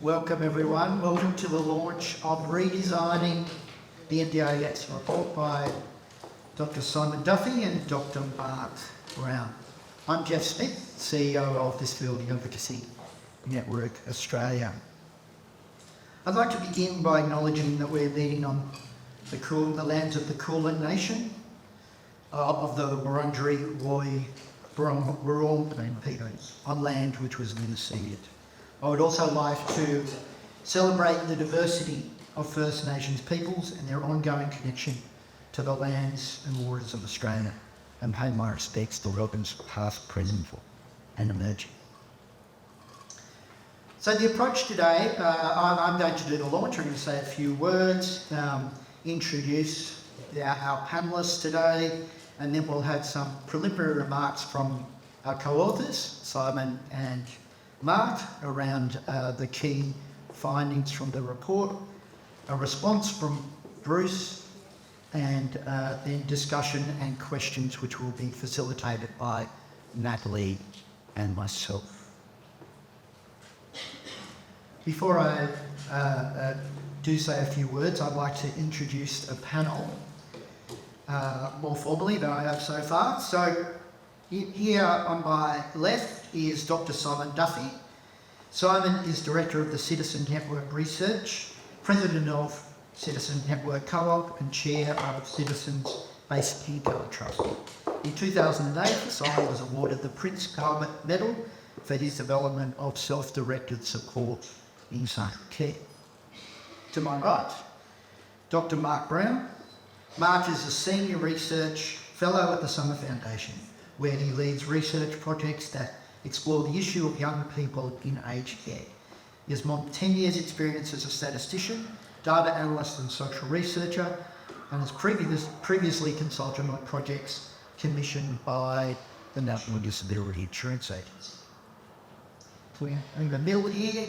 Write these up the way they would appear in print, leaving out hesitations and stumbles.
Welcome everyone. Welcome to the launch of Redesigning the NDIS report by Dr Simon Duffy and Dr Mark Brown. I'm Jeff Smith, CEO of Disability Advocacy Network Australia. I'd like to begin by acknowledging that we're meeting on the lands of the Kulin Nation of the Wurundjeri Woi-wurrung peoples, on land which was never ceded. I would also like to celebrate the diversity of First Nations peoples and their ongoing connection to the lands and waters of Australia, and pay my respects to elders past, present and emerging. So the approach today, I'm going to do the launch. I'm going to say a few words, introduce our panellists today, and then we'll have some preliminary remarks from our co-authors, Simon and Mark, around the key findings from the report, a response from Bruce, and then discussion and questions which will be facilitated by Natalie and myself. Before I do say a few words, I'd like to introduce a panel more formally than I have so far. So here on my left is Dr Simon Duffy. Simon is Director of the Citizen Network Research, President of Citizen Network Co-op and Chair of Citizens Basic Income Trust. In 2008, Simon was awarded the Prince Climate Medal for his development of self-directed support in social care. To my right, Dr Mark Brown. Mark is a Senior Research Fellow at the Summer Foundation, where he leads research projects that explore the issue of young people in aged care. He has more than 10 years' experience as a statistician, data analyst and social researcher, and has previously consulted on projects commissioned by the National Disability Insurance Agency. In the middle here,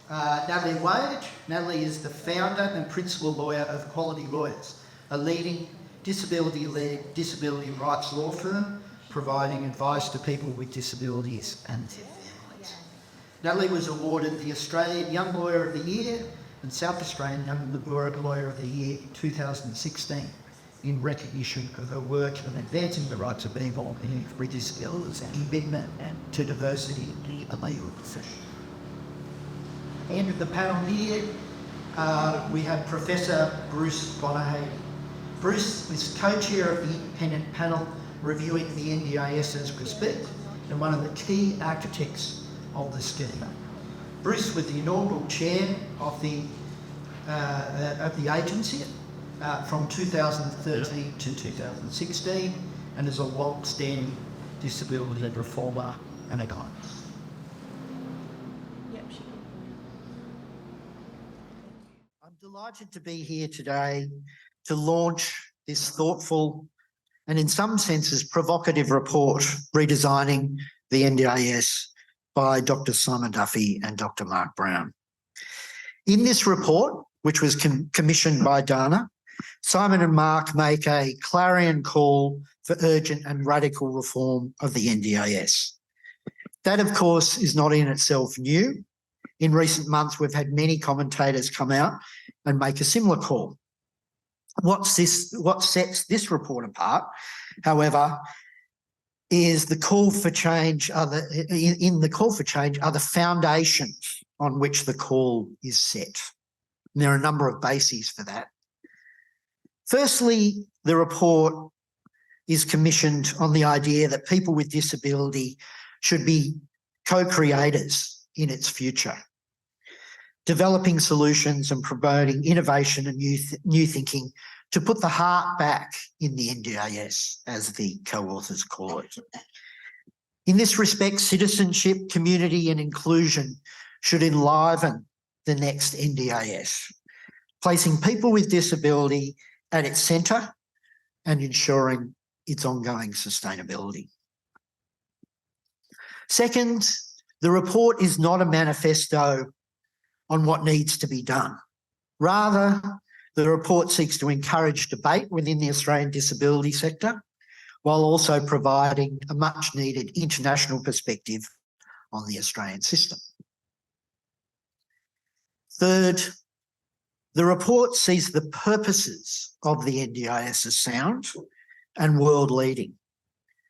Natalie Wade. Natalie is the founder and principal lawyer of Quality Lawyers, a leading disability-led disability rights law firm providing advice to people with disabilities and their families. Natalie was awarded the Australian Young Lawyer of the Year and South Australian Young Lawyer of the Year in 2016 in recognition of her work in advancing the rights of people with disabilities and commitment to diversity in the legal profession. And at the panel here, we have Professor Bruce Bonahady. Bruce is co-chair of the independent panel reviewing the NDIS as we speak, and one of the key architects of the scheme. Bruce was the inaugural chair of the agency from 2013 to 2016, and is a long-standing disability reformer and a guide. I'm delighted to be here today to launch this thoughtful and in some senses provocative report, Redesigning the NDIS, by Dr Simon Duffy and Dr Mark Brown. In this report, which was commissioned by Dana, Simon and Mark make a clarion call for urgent and radical reform of the NDIS. That, of course, is not in itself new. In recent months, we've had many commentators come out and make a similar call. What sets this report apart, however, is the call for change. In the call for change are the foundations on which the call is set. And there are a number of bases for that. Firstly, the report is commissioned on the idea that people with disability should be co-creators in its future, developing solutions and promoting innovation and new thinking to put the heart back in the NDIS, as the co-authors call it. In this respect, citizenship, community and inclusion should enliven the next NDIS, placing people with disability at its centre and ensuring its ongoing sustainability. Second, the report is not a manifesto on what needs to be done. Rather, the report seeks to encourage debate within the Australian disability sector, while also providing a much needed international perspective on the Australian system. Third, the report sees the purposes of the NDIS as sound and world-leading.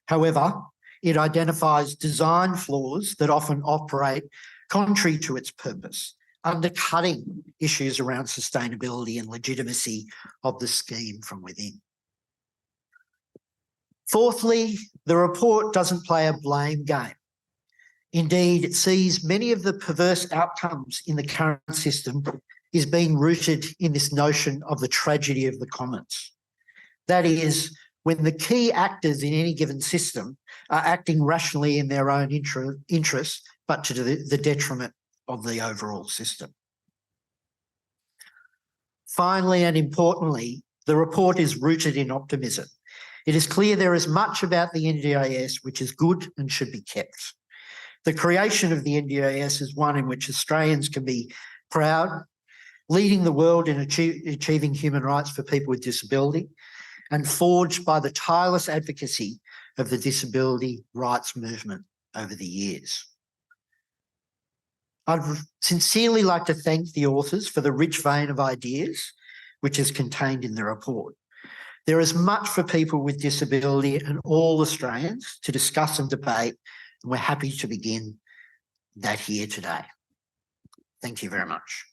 However, it identifies design flaws that often operate contrary to its purpose, undercutting issues around sustainability and legitimacy of the scheme from within. Fourthly, the report doesn't play a blame game. Indeed, it sees many of the perverse outcomes in the current system is being rooted in this notion of the tragedy of the commons. That is, when the key actors in any given system are acting rationally in their own interests, but to the detriment of the overall system. Finally, and importantly, the report is rooted in optimism. It is clear there is much about the NDIS which is good and should be kept. The creation of the NDIS is one in which Australians can be proud, leading the world in achieving human rights for people with disability, and forged by the tireless advocacy of the disability rights movement over the years. I'd sincerely like to thank the authors for the rich vein of ideas which is contained in the report. There is much for people with disability and all Australians to discuss and debate, and we're happy to begin that here today. Thank you very much.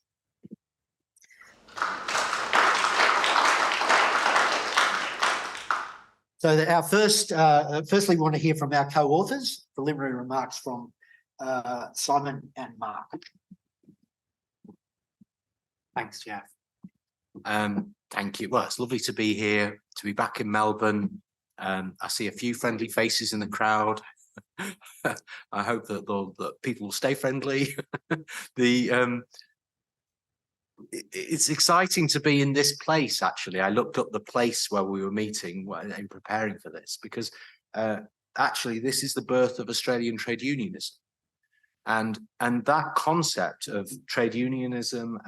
So our firstly, we want to hear from our co-authors, preliminary remarks from Simon and Mark. Thanks, Jeff. Thank you. Well, it's lovely to be here, to be back in Melbourne. I see a few friendly faces in the crowd. I hope that people will stay friendly. It's exciting to be in this place, actually. I looked up the place where we were meeting in preparing for this, because actually this is the birth of Australian trade unionism. And that concept of trade unionism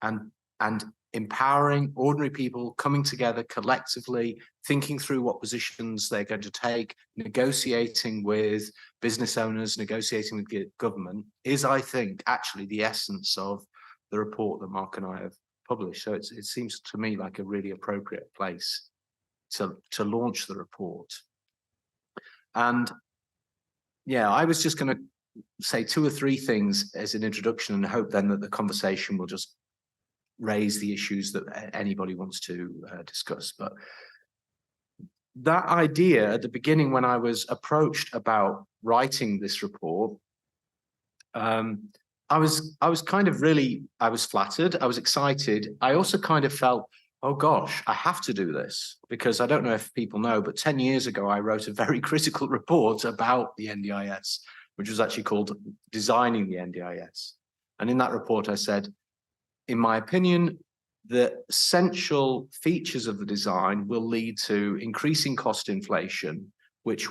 and empowering ordinary people coming together collectively, thinking through what positions they're going to take, negotiating with business owners, negotiating with government, is, I think, actually the essence of the report that Mark and I have published. So it seems to me like a really appropriate place to launch the report. And yeah, I was just going to say 2 or 3 things as an introduction, and hope then that the conversation will just raise the issues that anybody wants to discuss. But that idea at the beginning, when I was approached about writing this report, I was kind of really, I was flattered, I was excited. I also kind of felt, oh gosh, I have to do this, because I don't know if people know, but 10 years ago, I wrote a very critical report about the NDIS, which was actually called Designing the NDIS. And in that report, I said, in my opinion, the essential features of the design will lead to increasing cost inflation, which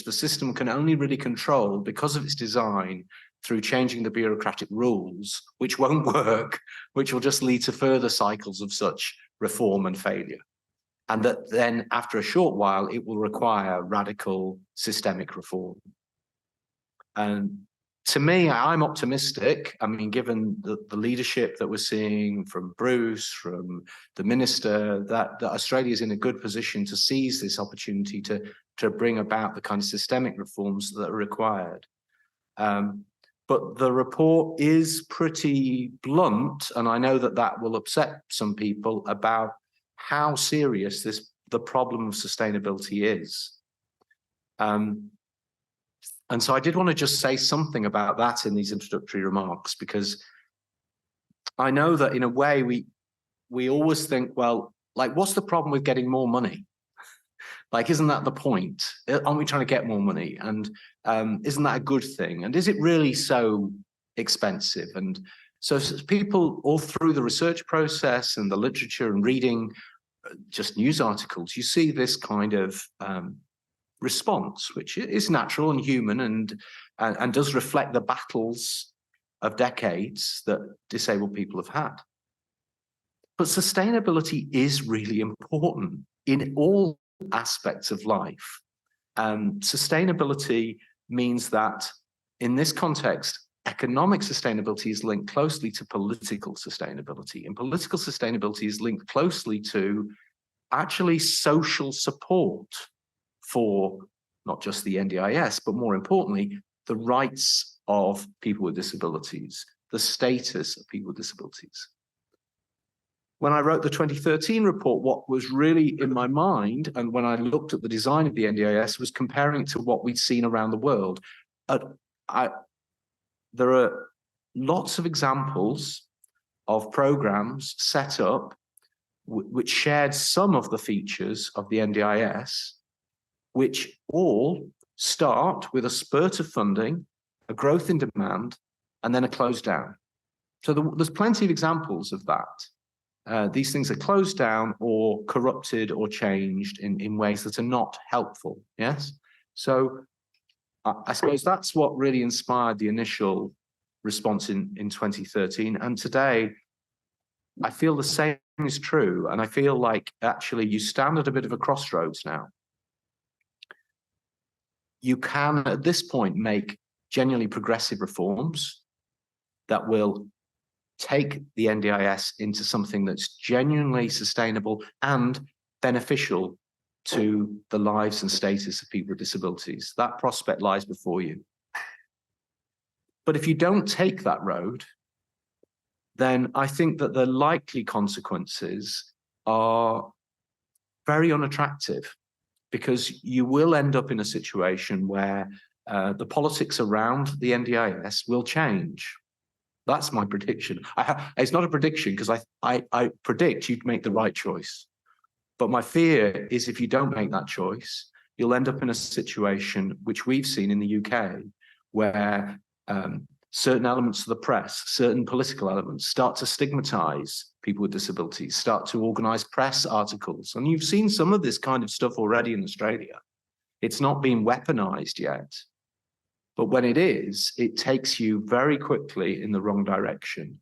the system can only really control because of its design through changing the bureaucratic rules, which won't work, which will just lead to further cycles of such reform and failure. And that then after a short while, it will require radical systemic reform. And to me, I'm optimistic. I mean, given the leadership that we're seeing from Bruce, from the minister, that Australia is in a good position to seize this opportunity to bring about the kind of systemic reforms that are required. But the report is pretty blunt, and I know that that will upset some people about how serious the problem of sustainability is. And so I did want to just say something about that in these introductory remarks, because I know that in a way we always think, well, like, what's the problem with getting more money? Like, isn't that the point? Aren't we trying to get more money? And isn't that a good thing? And is it really so expensive? And so people all through the research process and the literature and reading just news articles, you see this kind of response, which is natural and human and does reflect the battles of decades that disabled people have had. But sustainability is really important in all aspects of life. Sustainability means that in this context, economic sustainability is linked closely to political sustainability, and political sustainability is linked closely to actually social support for not just the NDIS, but more importantly, the rights of people with disabilities, the status of people with disabilities. When I wrote the 2013 report, what was really in my mind, and when I looked at the design of the NDIS, was comparing it to what we'd seen around the world. There are lots of examples of programs set up which shared some of the features of the NDIS, which all start with a spurt of funding, a growth in demand, and then a close down. So there's plenty of examples of that. These things are closed down or corrupted or changed in ways that are not helpful, yes? So I suppose that's what really inspired the initial response in 2013. And today, I feel the same is true. And I feel like actually you stand at a bit of a crossroads now. You can, at this point, make genuinely progressive reforms that will take the NDIS into something that's genuinely sustainable and beneficial to the lives and status of people with disabilities. That prospect lies before you. But if you don't take that road, then I think that the likely consequences are very unattractive, because you will end up in a situation where the politics around the NDIS will change. That's my prediction. It's not a prediction, because I predict you'd make the right choice. But my fear is if you don't make that choice, you'll end up in a situation which we've seen in the UK, where certain elements of the press, certain political elements start to stigmatize people with disabilities, start to organize press articles. And you've seen some of this kind of stuff already in Australia. It's not been weaponized yet. But when it is, it takes you very quickly in the wrong direction.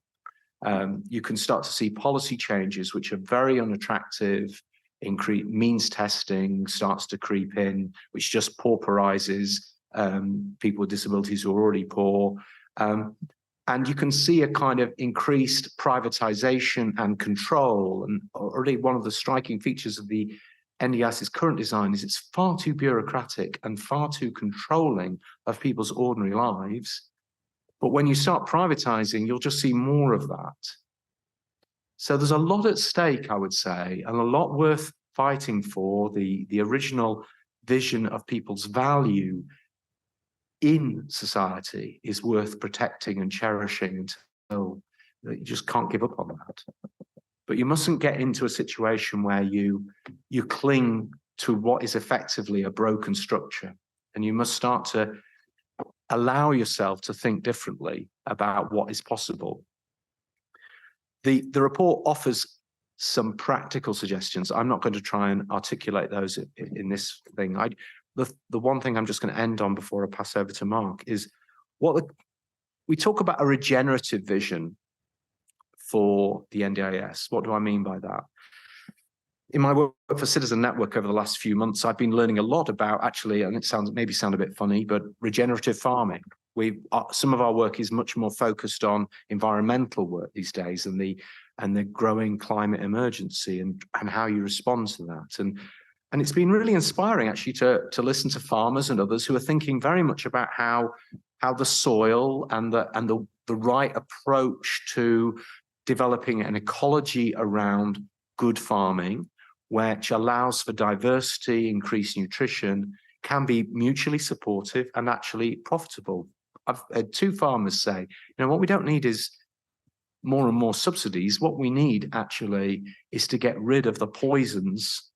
You can start to see policy changes which are very unattractive. Means testing starts to creep in, which just pauperizes people with disabilities who are already poor. And you can see a kind of increased privatization and control. And already one of the striking features of the NDIS's current design is it's far too bureaucratic and far too controlling of people's ordinary lives. But when you start privatizing, you'll just see more of that. So there's a lot at stake, I would say, and a lot worth fighting for. The original vision of people's value in society is worth protecting and cherishing until you just can't give up on that. But you mustn't get into a situation where you cling to what is effectively a broken structure, and you must start to allow yourself to think differently about what is possible. The report offers some practical suggestions. I'm not going to try and articulate those in this thing. The one thing I'm just going to end on before I pass over to Mark is we talk about a regenerative vision for the NDIS. What do I mean by that? In my work for Citizen Network over the last few months, I've been learning a lot about, actually, and it maybe sound a bit funny, but regenerative farming. Some of our work is much more focused on environmental work these days, and the growing climate emergency and how you respond to that. And it's been really inspiring, actually, to listen to farmers and others who are thinking very much about how the soil and the right approach to developing an ecology around good farming, which allows for diversity, increased nutrition, can be mutually supportive and actually profitable. I've had two farmers say, what we don't need is more and more subsidies. What we need actually is to get rid of the poisons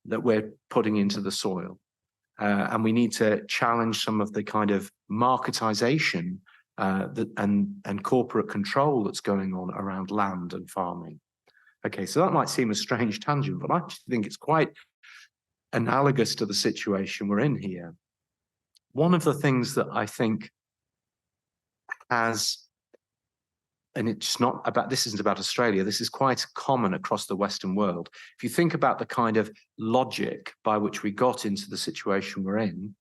that we're putting into the soil. And we need to challenge some of the kind of marketization and corporate control that's going on around land and farming. Okay, so that might seem a strange tangent, but I actually think it's quite analogous to the situation we're in here. One of the things that I think has, and it's not about, this isn't about Australia, this is quite common across the Western world. If you think about the kind of logic by which we got into the situation we're in,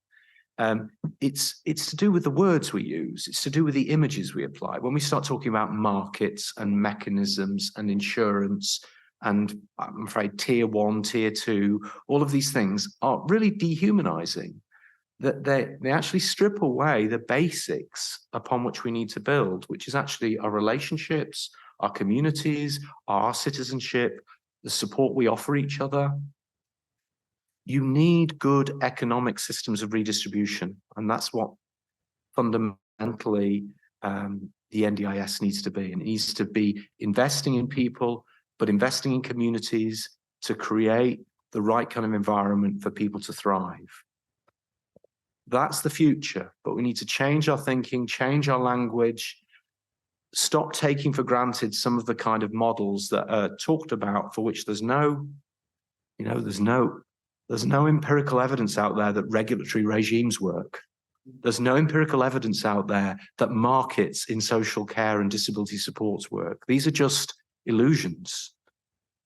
It's to do with the words we use. It's to do with the images we apply. When we start talking about markets and mechanisms and insurance, and I'm afraid tier 1, tier 2, all of these things are really dehumanizing. That they actually strip away the basics upon which we need to build, which is actually our relationships, our communities, our citizenship, the support we offer each other. You need good economic systems of redistribution, and that's what fundamentally the NDIS needs to be. And it needs to be investing in people, but investing in communities to create the right kind of environment for people to thrive. That's the future, but we need to change our thinking, change our language, stop taking for granted some of the kind of models that are talked about, for which there's no empirical evidence out there that regulatory regimes work. There's no empirical evidence out there that markets in social care and disability supports work. These are just illusions.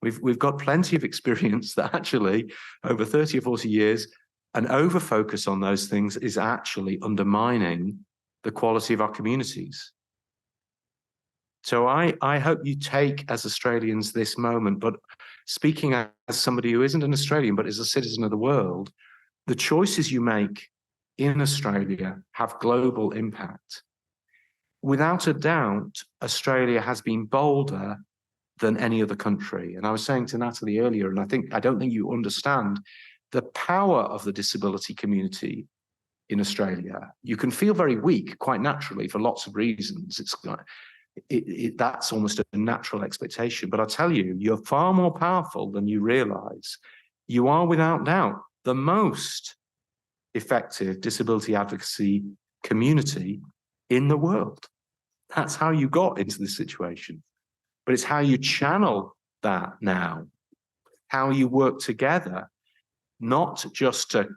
We've got plenty of experience that actually over 30 or 40 years, an over-focus on those things is actually undermining the quality of our communities. So I hope you take, as Australians, this moment, but speaking as somebody who isn't an Australian, but is a citizen of the world, the choices you make in Australia have global impact. Without a doubt, Australia has been bolder than any other country. And I was saying to Natalie earlier, and I don't think you understand the power of the disability community in Australia. You can feel very weak quite naturally for lots of reasons. That's almost a natural expectation. But I tell you, you're far more powerful than you realize. You are without doubt the most effective disability advocacy community in the world. That's how you got into this situation. But it's how you channel that now, how you work together, not just to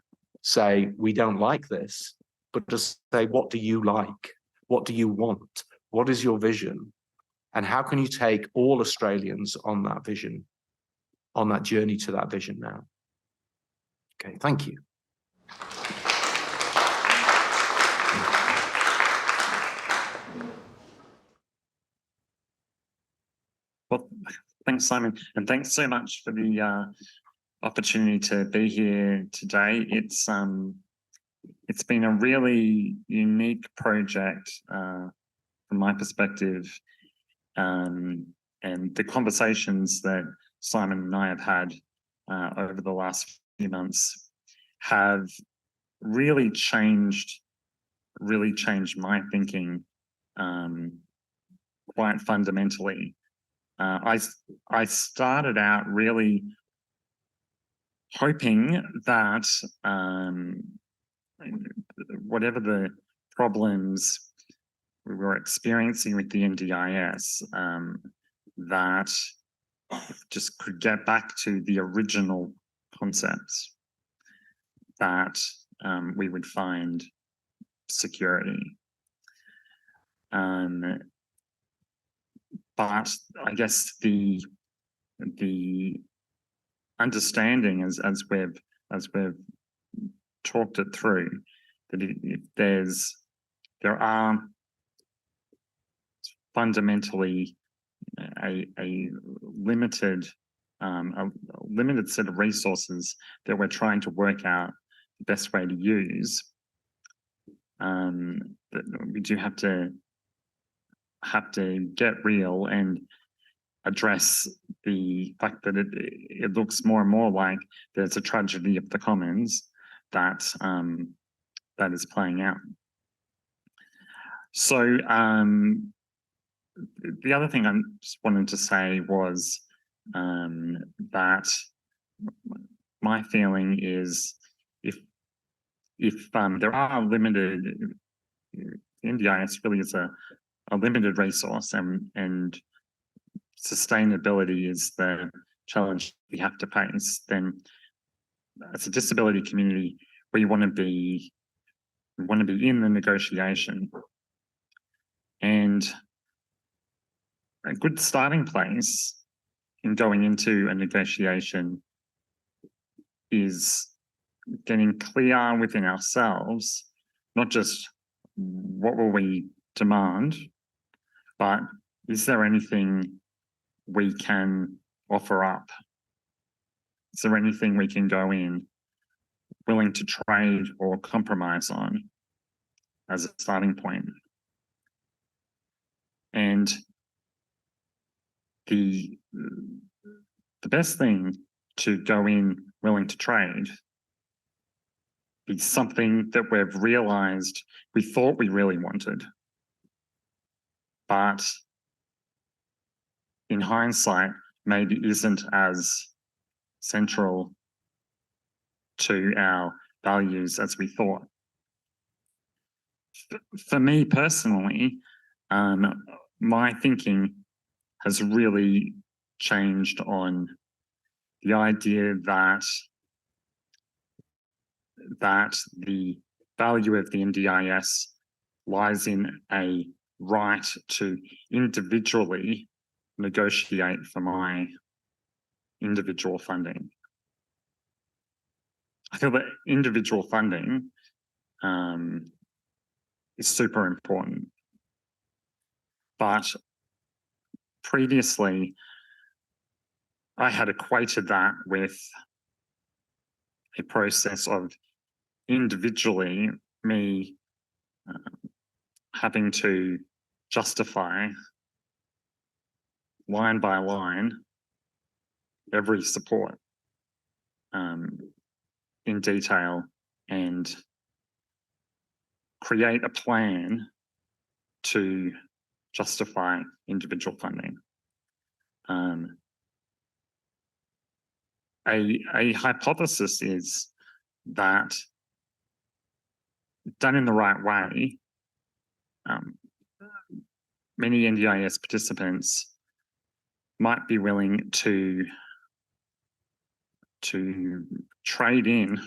say, we don't like this, but to say, what do you like? What do you want? What is your vision? And how can you take all Australians on that vision, on that journey to that vision now? Okay, thank you. Well, thanks, Simon, and thanks so much for the opportunity to be here today. It's been a really unique project from my perspective, and the conversations that Simon and I have had over the last few months have really changed my thinking quite fundamentally. I started out really hoping that whatever the problems we were experiencing with the NDIS, that just could get back to the original concepts, that we would find security. But I guess the understanding as we've talked it through, that if there are fundamentally a limited set of resources that we're trying to work out the best way to use, that we do have to get real and address the fact that it looks more and more like there's a tragedy of the commons that is playing out. So the other thing I just wanted to say was that my feeling is if there are limited, NDIS really is a limited resource, and sustainability is the challenge we have to face, then as a disability community, we want to be in the negotiation. And a good starting place in going into a negotiation is getting clear within ourselves not just what will we demand, but is there anything we can offer up? Is there anything we can go in willing to trade or compromise on as a starting point? And the best thing to go in willing to trade is something that we've realized we thought we really wanted, but in hindsight, maybe isn't as central to our values as we thought. For me personally, my thinking has really changed on the idea that the value of the NDIS lies in a right to individually negotiate for my individual funding. I feel that individual funding is super important. But previously, I had equated that with a process of individually me having to justify line by line every support in detail and create a plan to justify individual funding. A hypothesis is that done in the right way, many NDIS participants might be willing to trade in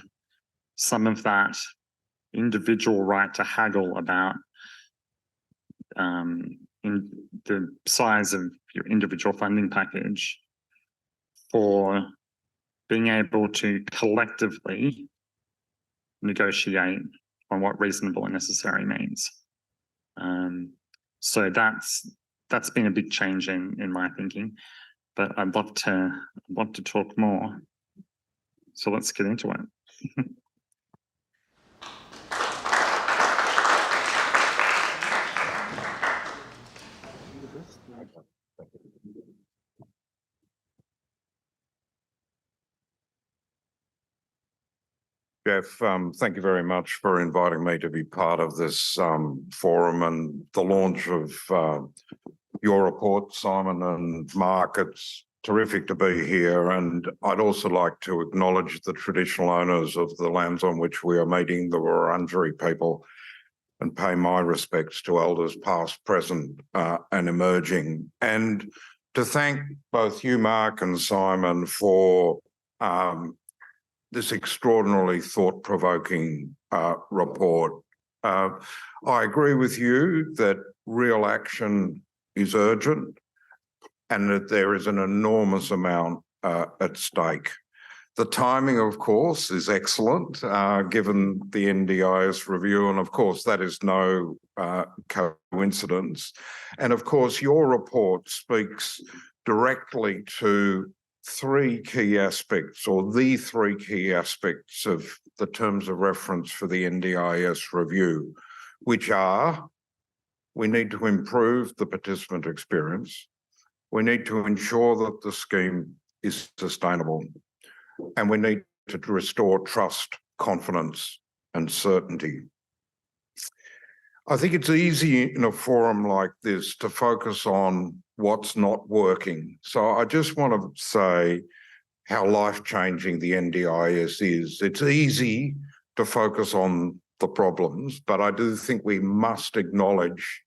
some of that individual right to haggle about in the size of your individual funding package for being able to collectively negotiate on what reasonable and necessary means. So that's been a big change in my thinking, but I'd love to talk more. So let's get into it. Jeff, thank you very much for inviting me to be part of this forum and the launch of your report, Simon and Mark. It's terrific to be here, and I'd also like to acknowledge the traditional owners of the lands on which we are meeting, the Wurundjeri people, and pay my respects to elders past, present, and emerging. And to thank both you, Mark, and Simon for this extraordinarily thought-provoking report. I agree with you that real action is urgent and that there is an enormous amount at stake. The timing, of course, is excellent, given the NDIS review, and of course that is no coincidence. And of course your report speaks directly to three key aspects, or the three key aspects of the terms of reference for the NDIS review, which are: we need to improve the participant experience, we need to ensure that the scheme is sustainable, and we need to restore trust, confidence, and certainty. I think it's easy in a forum like this to focus on what's not working. So I just want to say how life-changing the NDIS is. It's easy to focus on the problems, but I do think we must acknowledge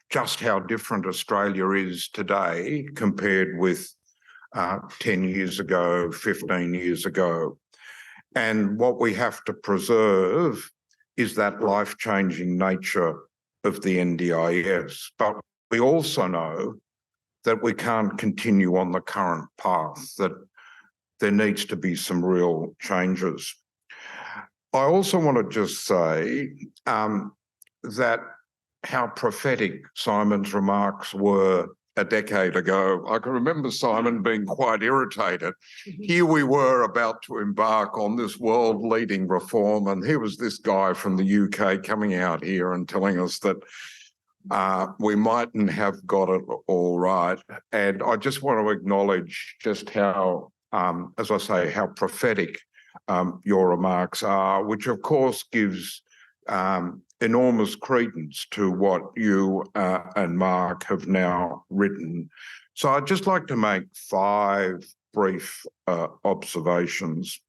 just how different Australia is today compared with 10 years ago, 15 years ago. And what we have to preserve is that life-changing nature of the NDIS. But we also know that we can't continue on the current path, that there needs to be some real changes. I also want to just say that how prophetic Simon's remarks were a decade ago. I can remember Simon being quite irritated. Here we were about to embark on this world-leading reform, and here was this guy from the UK coming out here and telling us that we mightn't have got it all right. And I just want to acknowledge just how, as I say, how prophetic your remarks are, which of course gives enormous credence to what you and Mark have now written. So I'd just like to make 5 brief observations.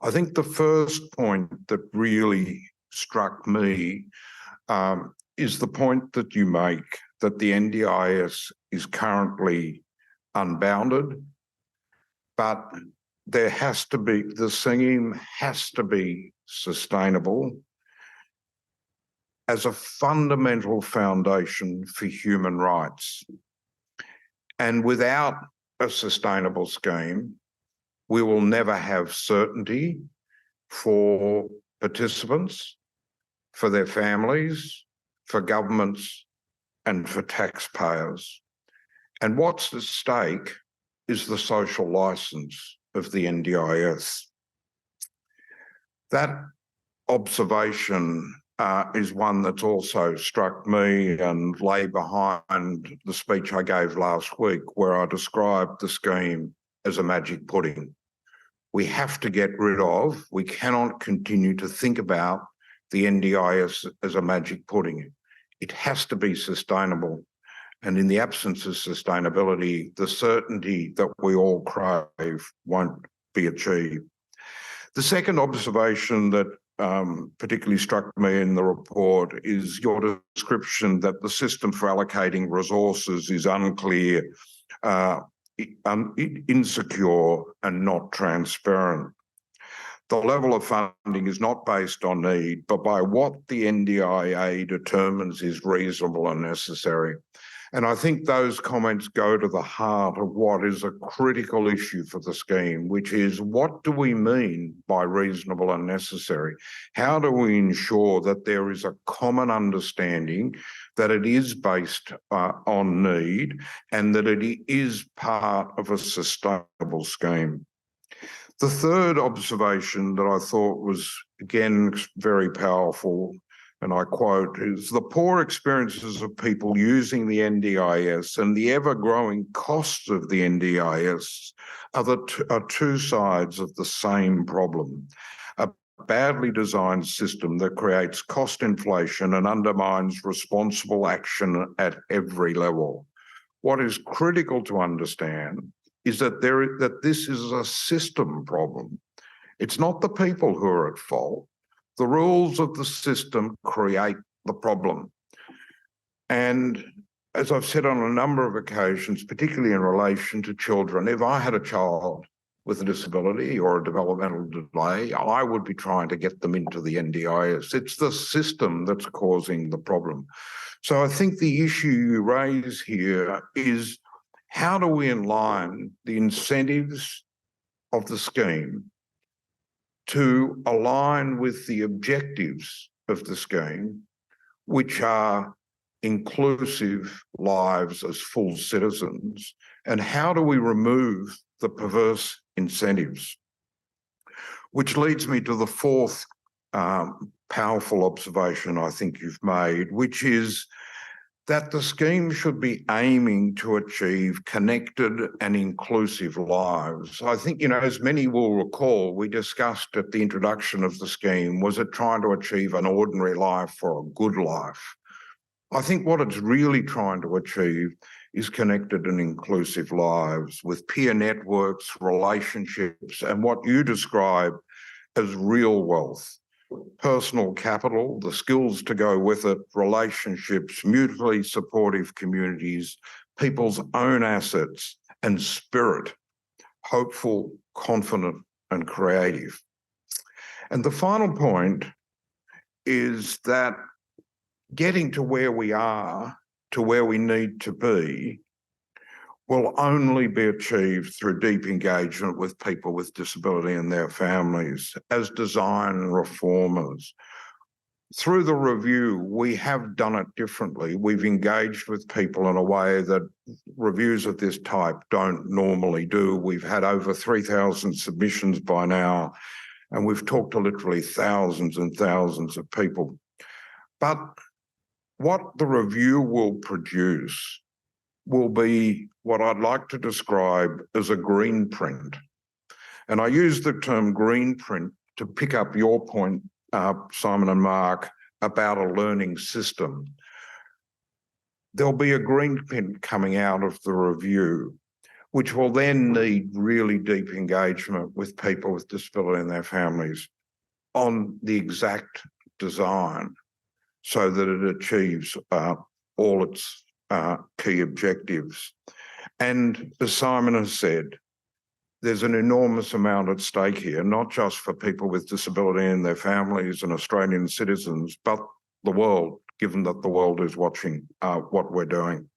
I think the first point that really struck me is the point that you make that the NDIS is currently unbounded, but there has to be, the scheme has to be sustainable as a fundamental foundation for human rights. And without a sustainable scheme, we will never have certainty for participants, for their families, for governments, and for taxpayers. And what's at stake is the social license of the NDIS. That observation is one that's also struck me and lay behind the speech I gave last week, where I described the scheme as a magic pudding. We have to get rid of, we cannot continue to think about the NDIS as a magic pudding. It has to be sustainable. And in the absence of sustainability, the certainty that we all crave won't be achieved. The second observation that particularly struck me in the report is your description that the system for allocating resources is unclear, insecure, and not transparent. The level of funding is not based on need, but by what the NDIA determines is reasonable and necessary. And I think those comments go to the heart of what is a critical issue for the scheme, which is, what do we mean by reasonable and necessary? How do we ensure that there is a common understanding that it is based on need and that it is part of a sustainable scheme? The third observation that I thought was, again, very powerful, and I quote, is the poor experiences of people using the NDIS and the ever-growing costs of the NDIS are 2 sides of the same problem. A badly designed system that creates cost inflation and undermines responsible action at every level. What is critical to understand is that this is a system problem. It's not the people who are at fault. The rules of the system create the problem. And as I've said on a number of occasions, particularly in relation to children, if I had a child with a disability or a developmental delay, I would be trying to get them into the NDIS. It's the system that's causing the problem. So I think the issue you raise here is, how do we align the incentives of the scheme to align with the objectives of the scheme, which are inclusive lives as full citizens, and how do we remove the perverse incentives? Which leads me to the fourth powerful observation I think you've made, which is that the scheme should be aiming to achieve connected and inclusive lives. I think, as many will recall, we discussed at the introduction of the scheme, was it trying to achieve an ordinary life or a good life? I think what it's really trying to achieve is connected and inclusive lives with peer networks, relationships, and what you describe as real wealth. Personal capital, the skills to go with it, relationships, mutually supportive communities, people's own assets, and spirit, hopeful, confident, and creative. And the final point is that getting to where we are, to where we need to be, will only be achieved through deep engagement with people with disability and their families as design reformers. Through the review, we have done it differently. We've engaged with people in a way that reviews of this type don't normally do. We've had over 3,000 submissions by now, and we've talked to literally thousands and thousands of people. But what the review will produce will be what I'd like to describe as a green print. And I use the term green print to pick up your point, Simon and Mark, about a learning system. There'll be a green print coming out of the review, which will then need really deep engagement with people with disability and their families on the exact design so that it achieves all its key objectives. And as Simon has said, there's an enormous amount at stake here, not just for people with disability and their families and Australian citizens, but the world, given that the world is watching what we're doing.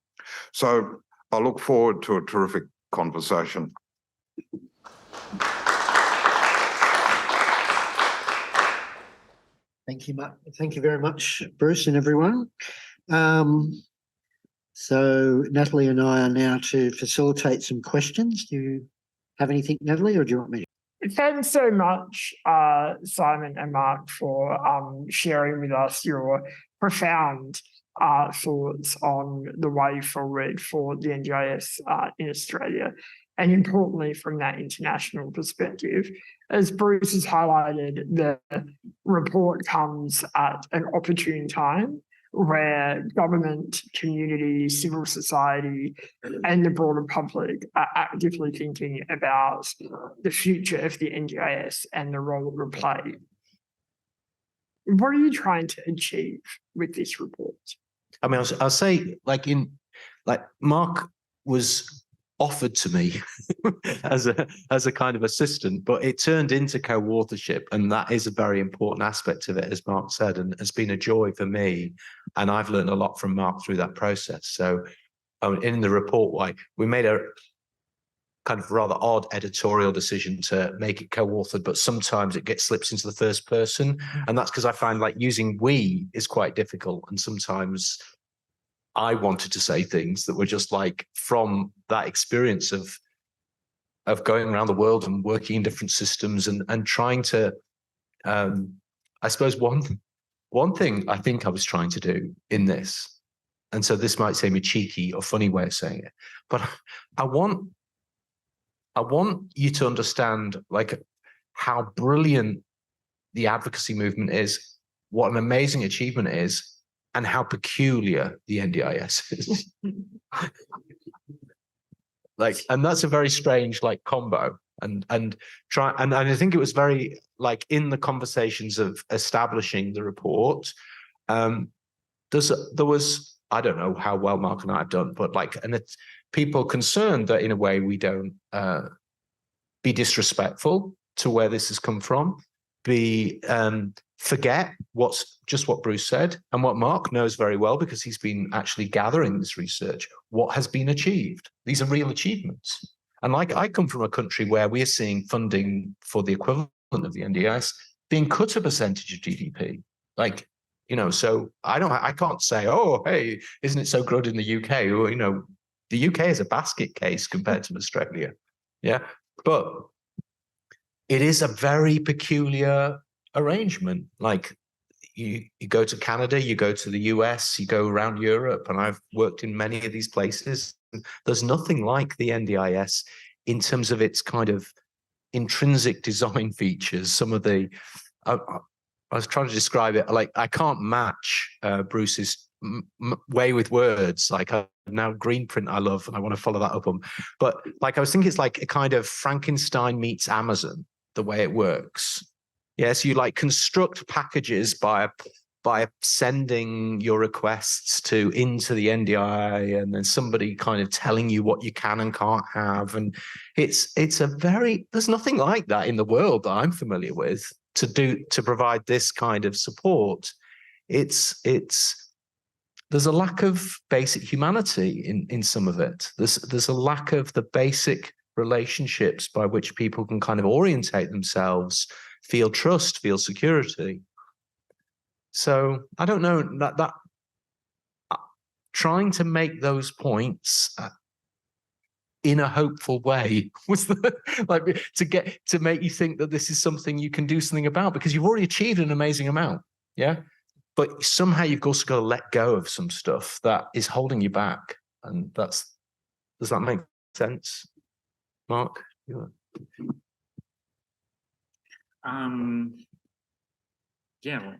So I look forward to a terrific conversation. Thank you, Mark. Thank you very much, Bruce and everyone. So Natalie and I are now to facilitate some questions. Do you have anything, Natalie, or do you want me to? Thanks so much, Simon and Mark, for sharing with us your profound thoughts on the way forward for the NDIS in Australia, and importantly, from that international perspective. As Bruce has highlighted, the report comes at an opportune time where government, community, civil society, and the broader public are actively thinking about the future of the NDIS and the role it will play. What are you trying to achieve with this report? I mean, I'll say, like Mark was offered to me as a kind of assistant, but it turned into co-authorship, and that is a very important aspect of it, as Mark said, and it's been a joy for me, and I've learned a lot from Mark through that process. So in the report, we made a kind of rather odd editorial decision to make it co-authored, but sometimes it slips into the first person, and that's because I find like using we is quite difficult, and sometimes I wanted to say things that were just like from that experience of going around the world and working in different systems and trying to, I suppose one thing I think I was trying to do in this, and so this might seem a cheeky or funny way of saying it, but I want you to understand like how brilliant the advocacy movement is, what an amazing achievement it is, and how peculiar the NDIS is. And that's a very strange combo. And I think it was very in the conversations of establishing the report, there was, I don't know how well Mark and I have done, but it's people concerned that in a way we don't be disrespectful to where this has come from, forget what Bruce said and what Mark knows very well, because he's been actually gathering this research, what has been achieved. These are real achievements. And I come from a country where we are seeing funding for the equivalent of the NDIS being cut a percentage of GDP. So I can't say, oh, hey, isn't it so good in the UK? Or, the UK is a basket case compared to Australia. Yeah. But it is a very peculiar arrangement. You go to Canada, you go to the US, you go around Europe, and I've worked in many of these places. There's nothing like the NDIS in terms of its kind of intrinsic design features. Some of the, I was trying to describe it, I can't match Bruce's way with words. Now green print I love, and I want to follow that up on. But I was thinking it's like a kind of Frankenstein meets Amazon, the way it works. Yes, you construct packages by sending your requests into the NDI, and then somebody kind of telling you what you can and can't have. And there's nothing like that in the world that I'm familiar with to provide this kind of support. It's there's a lack of basic humanity in some of it. There's a lack of the basic relationships by which people can kind of orientate themselves, feel trust, feel security. So I don't know that trying to make those points in a hopeful way was like to make you think that this is something you can do something about, because you've already achieved an amazing amount. Yeah. But somehow you've also got to let go of some stuff that is holding you back. And does that make sense, Mark? Yeah. Yeah, well,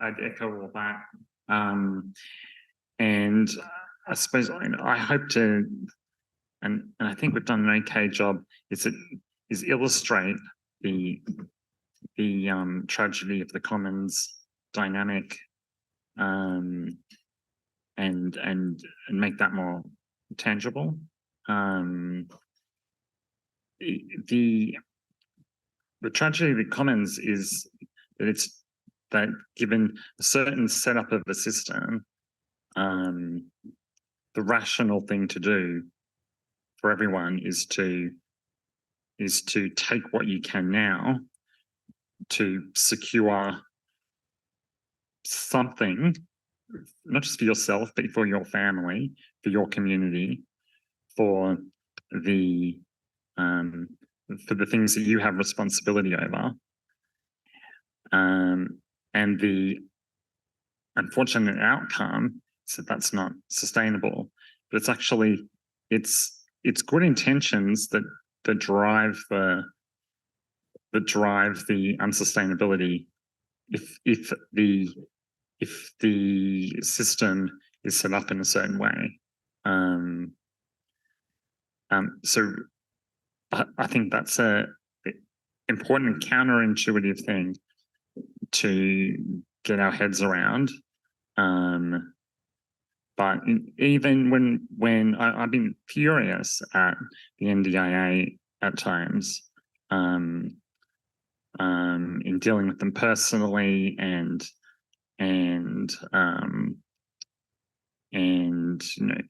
I'd echo all that. And I suppose I hope to, and I think we've done an okay job, is illustrate the tragedy of the commons dynamic, and make that more tangible. The tragedy of the commons is that given a certain setup of the system, the rational thing to do for everyone is to take what you can now to secure something, not just for yourself, but for your family, for your community, for the things that you have responsibility over. And the unfortunate outcome is that that's not sustainable, but it's actually it's good intentions that drive the unsustainability if the system is set up in a certain way. So I think that's a important counterintuitive thing to get our heads around. But even when I've been furious at the NDIA at times, in dealing with them personally and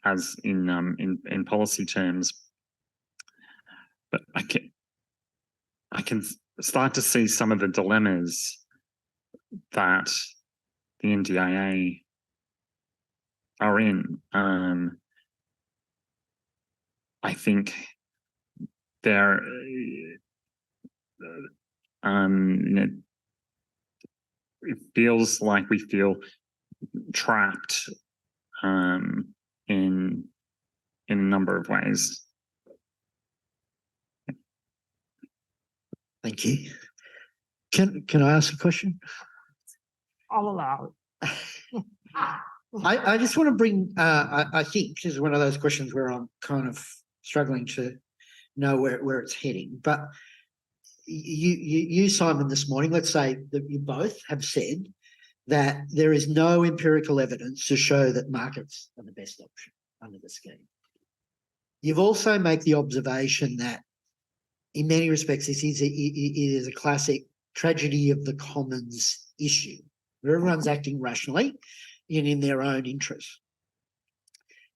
as in policy terms, but I can start to see some of the dilemmas that the NDIA are in. I think they're it feels like we feel trapped in a number of ways. Thank you. Can I ask a question? I'll allow it. I just want to bring, I think this is one of those questions where I'm kind of struggling to know where it's heading. But you, Simon, this morning, let's say that you both have said that there is no empirical evidence to show that markets are the best option under the scheme. You've also made the observation that in many respects, it is a classic tragedy of the commons issue, where everyone's acting rationally and in their own interest.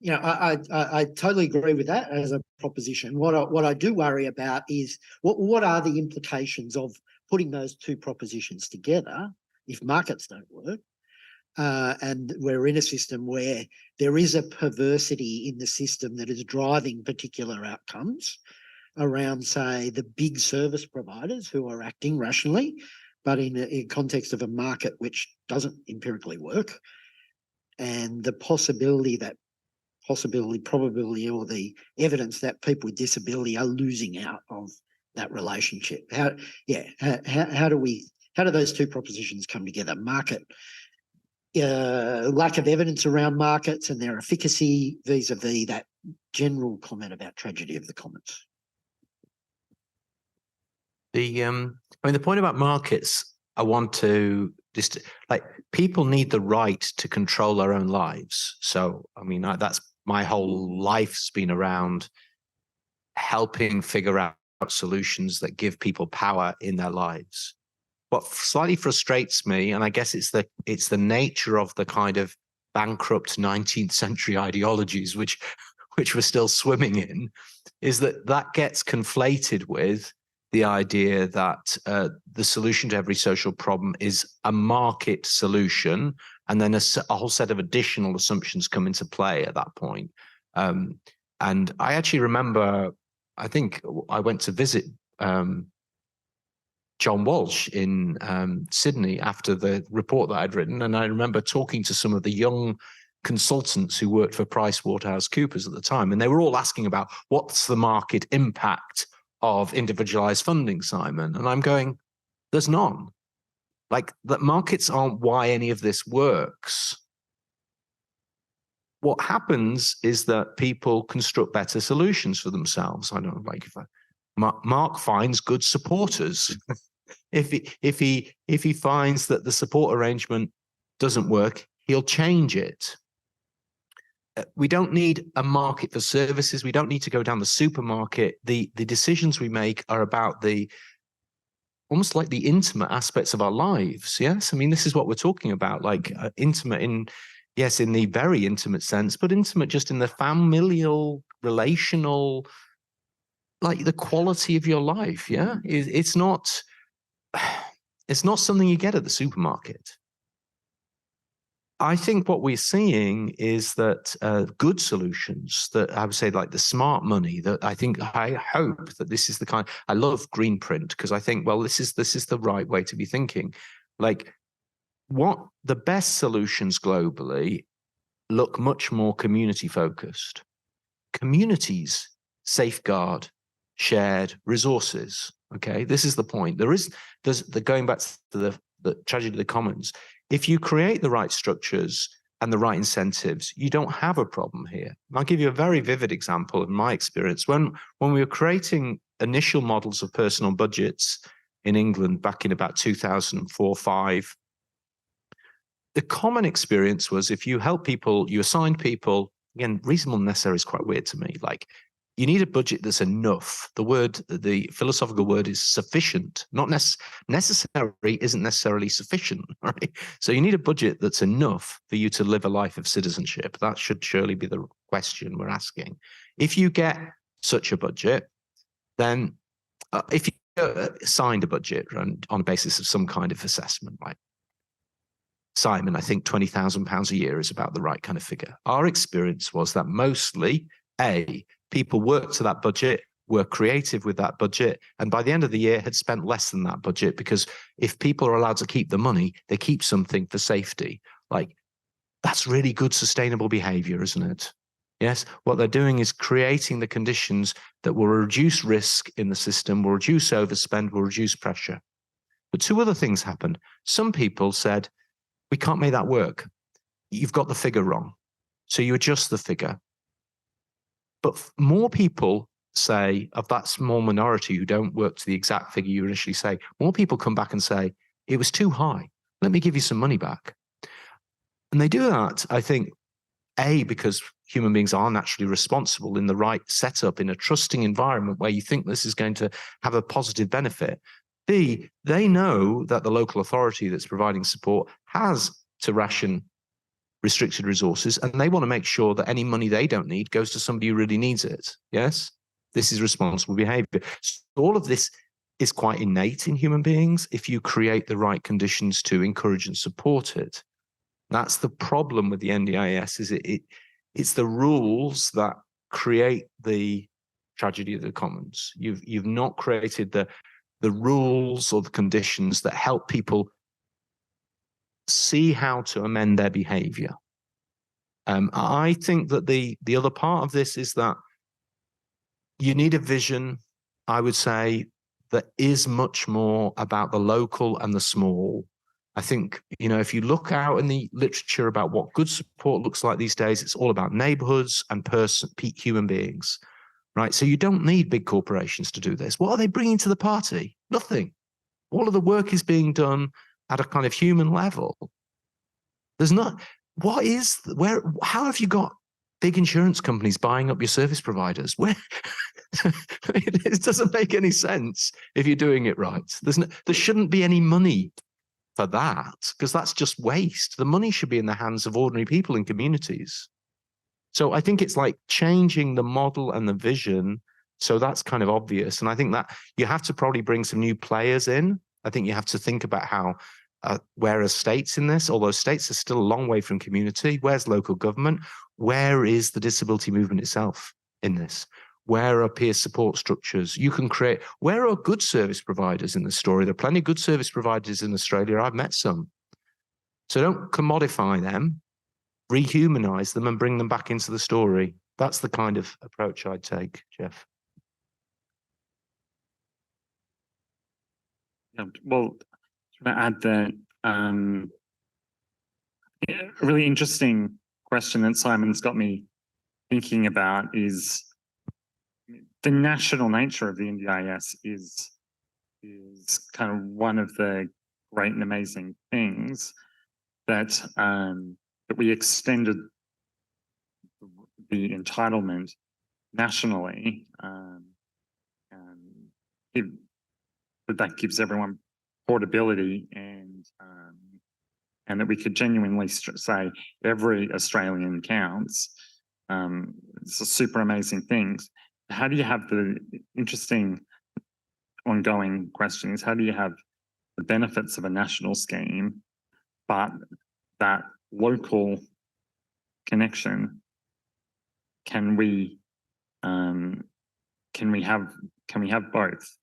You know, I totally agree with that as a proposition. What I do worry about is what are the implications of putting those two propositions together if markets don't work, and we're in a system where there is a perversity in the system that is driving particular outcomes around, say, the big service providers who are acting rationally, but in a context of a market which doesn't empirically work, and the probability, or the evidence that people with disability are losing out of that relationship. How do those two propositions come together? Market, lack of evidence around markets and their efficacy vis-a-vis that general comment about tragedy of the commons. The point about markets, I want to just people need the right to control their own lives. So, I mean, that's my whole life's been around helping figure out solutions that give people power in their lives. What slightly frustrates me, and I guess it's the nature of the kind of bankrupt 19th century ideologies, which we're still swimming in, is that gets conflated with the idea that the solution to every social problem is a market solution, and then a whole set of additional assumptions come into play at that point. And I actually remember, I think I went to visit John Walsh in Sydney after the report that I'd written, and I remember talking to some of the young consultants who worked for PricewaterhouseCoopers at the time, and they were all asking about what's the market impact of individualized funding, Simon? And I'm going, there's none. Like, the markets aren't why any of this works. What happens is that people construct better solutions for themselves. I don't know, like, if Mark finds good supporters. if he finds that the support arrangement doesn't work, he'll change it. We don't need a market for services. We don't need to go down the supermarket. The decisions we make are about almost like the intimate aspects of our lives. Yes, I mean, this is what we're talking about, like intimate in the very intimate sense, but intimate just in the familial, relational, like the quality of your life. Yeah, it's not something you get at the supermarket. I think what we're seeing is that good solutions, that I would say, like the smart money, that I hope that this is the kind. I love green print because I think, well, this is the right way to be thinking. Like, what the best solutions globally look much more community focused. Communities safeguard shared resources. Okay, this is the point. There's going back to the tragedy of the commons. If you create the right structures and the right incentives, you don't have a problem here. And I'll give you a very vivid example of my experience. When we were creating initial models of personal budgets in England back in about 2004-05, the common experience was, if you help people, you assign people, again, reasonable and necessary is quite weird to me. Like, you need a budget that's enough. The philosophical word is sufficient, not necessary isn't necessarily sufficient, right? So you need a budget that's enough for you to live a life of citizenship. That should surely be the question we're asking. If you get such a budget, then if you signed a budget on the basis of some kind of assessment, like, Simon, I think £20,000 a year is about the right kind of figure. Our experience was that mostly, people worked to that budget, were creative with that budget, and by the end of the year had spent less than that budget, because if people are allowed to keep the money, they keep something for safety. Like, that's really good sustainable behavior, isn't it? Yes, what they're doing is creating the conditions that will reduce risk in the system, will reduce overspend, will reduce pressure. But two other things happened. Some people said, we can't make that work. You've got the figure wrong. So you adjust the figure. But more people say, of that small minority who don't work to the exact figure you initially say, more people come back and say, it was too high. Let me give you some money back. And they do that, I think, because human beings are naturally responsible in the right setup, in a trusting environment where you think this is going to have a positive benefit. B, they know that the local authority that's providing support has to ration restricted resources, and they want to make sure that any money they don't need goes to somebody who really needs it. Yes, this is responsible behavior. So all of this is quite innate in human beings if you create the right conditions to encourage and support it. That's the problem with the NDIS, is it's the rules that create the tragedy of the commons. You've not created the rules or the conditions that help people see how to amend their behavior. I think that the other part of this is that you need a vision, I would say, that is much more about the local and the small. I think, if you look out in the literature about what good support looks like these days, it's all about neighborhoods and human beings, right? So you don't need big corporations to do this. What are they bringing to the party? Nothing. All of the work is being done at a kind of human level. There's not, how have you got big insurance companies buying up your service providers? Where it doesn't make any sense if you're doing it right. There shouldn't be any money for that, because that's just waste. The money should be in the hands of ordinary people in communities. So I think it's like changing the model and the vision. So that's kind of obvious. And I think that you have to probably bring some new players in. I think you have to think about how, where are states in this? Although states are still a long way from community. Where's local government? Where is the disability movement itself in this? Where are peer support structures? You can create, where are good service providers in the story? There are plenty of good service providers in Australia. I've met some. So don't commodify them, rehumanize them and bring them back into the story. That's the kind of approach I'd take, Jeff. Yeah, well, to add that a really interesting question that Simon's got me thinking about is the national nature of the NDIS is kind of one of the great and amazing things that that we extended the entitlement nationally, that gives everyone portability and that we could genuinely say every Australian counts. It's a super amazing thing. How do you have the interesting ongoing question is how do you have the benefits of a national scheme, but that local connection can we have both?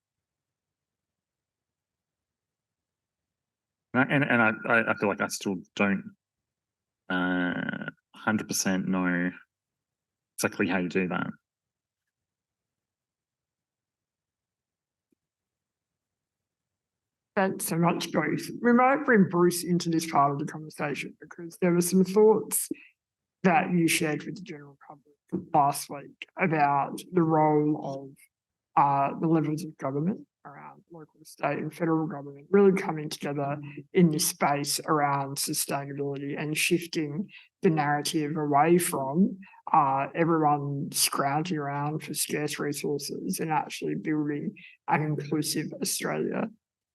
And I feel like I still don't 100% know exactly how you do that. Thanks so much, Bruce. We might bring Bruce into this part of the conversation because there were some thoughts that you shared with the general public last week about the role of the levels of government around local, state and federal government really coming together in this space around sustainability and shifting the narrative away from everyone scrounging around for scarce resources and actually building an inclusive Australia.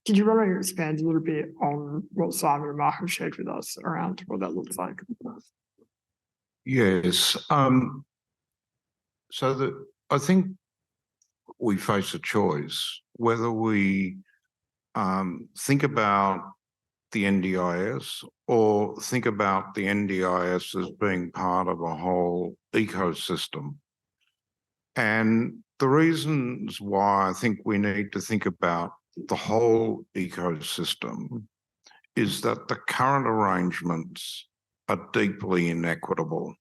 Did you want to expand a little bit on what Simon and Mark have shared with us around what that looks like? Yes. So I think we face a choice whether we think about the NDIS or think about the NDIS as being part of a whole ecosystem. And the reasons why I think we need to think about the whole ecosystem is that the current arrangements are deeply inequitable.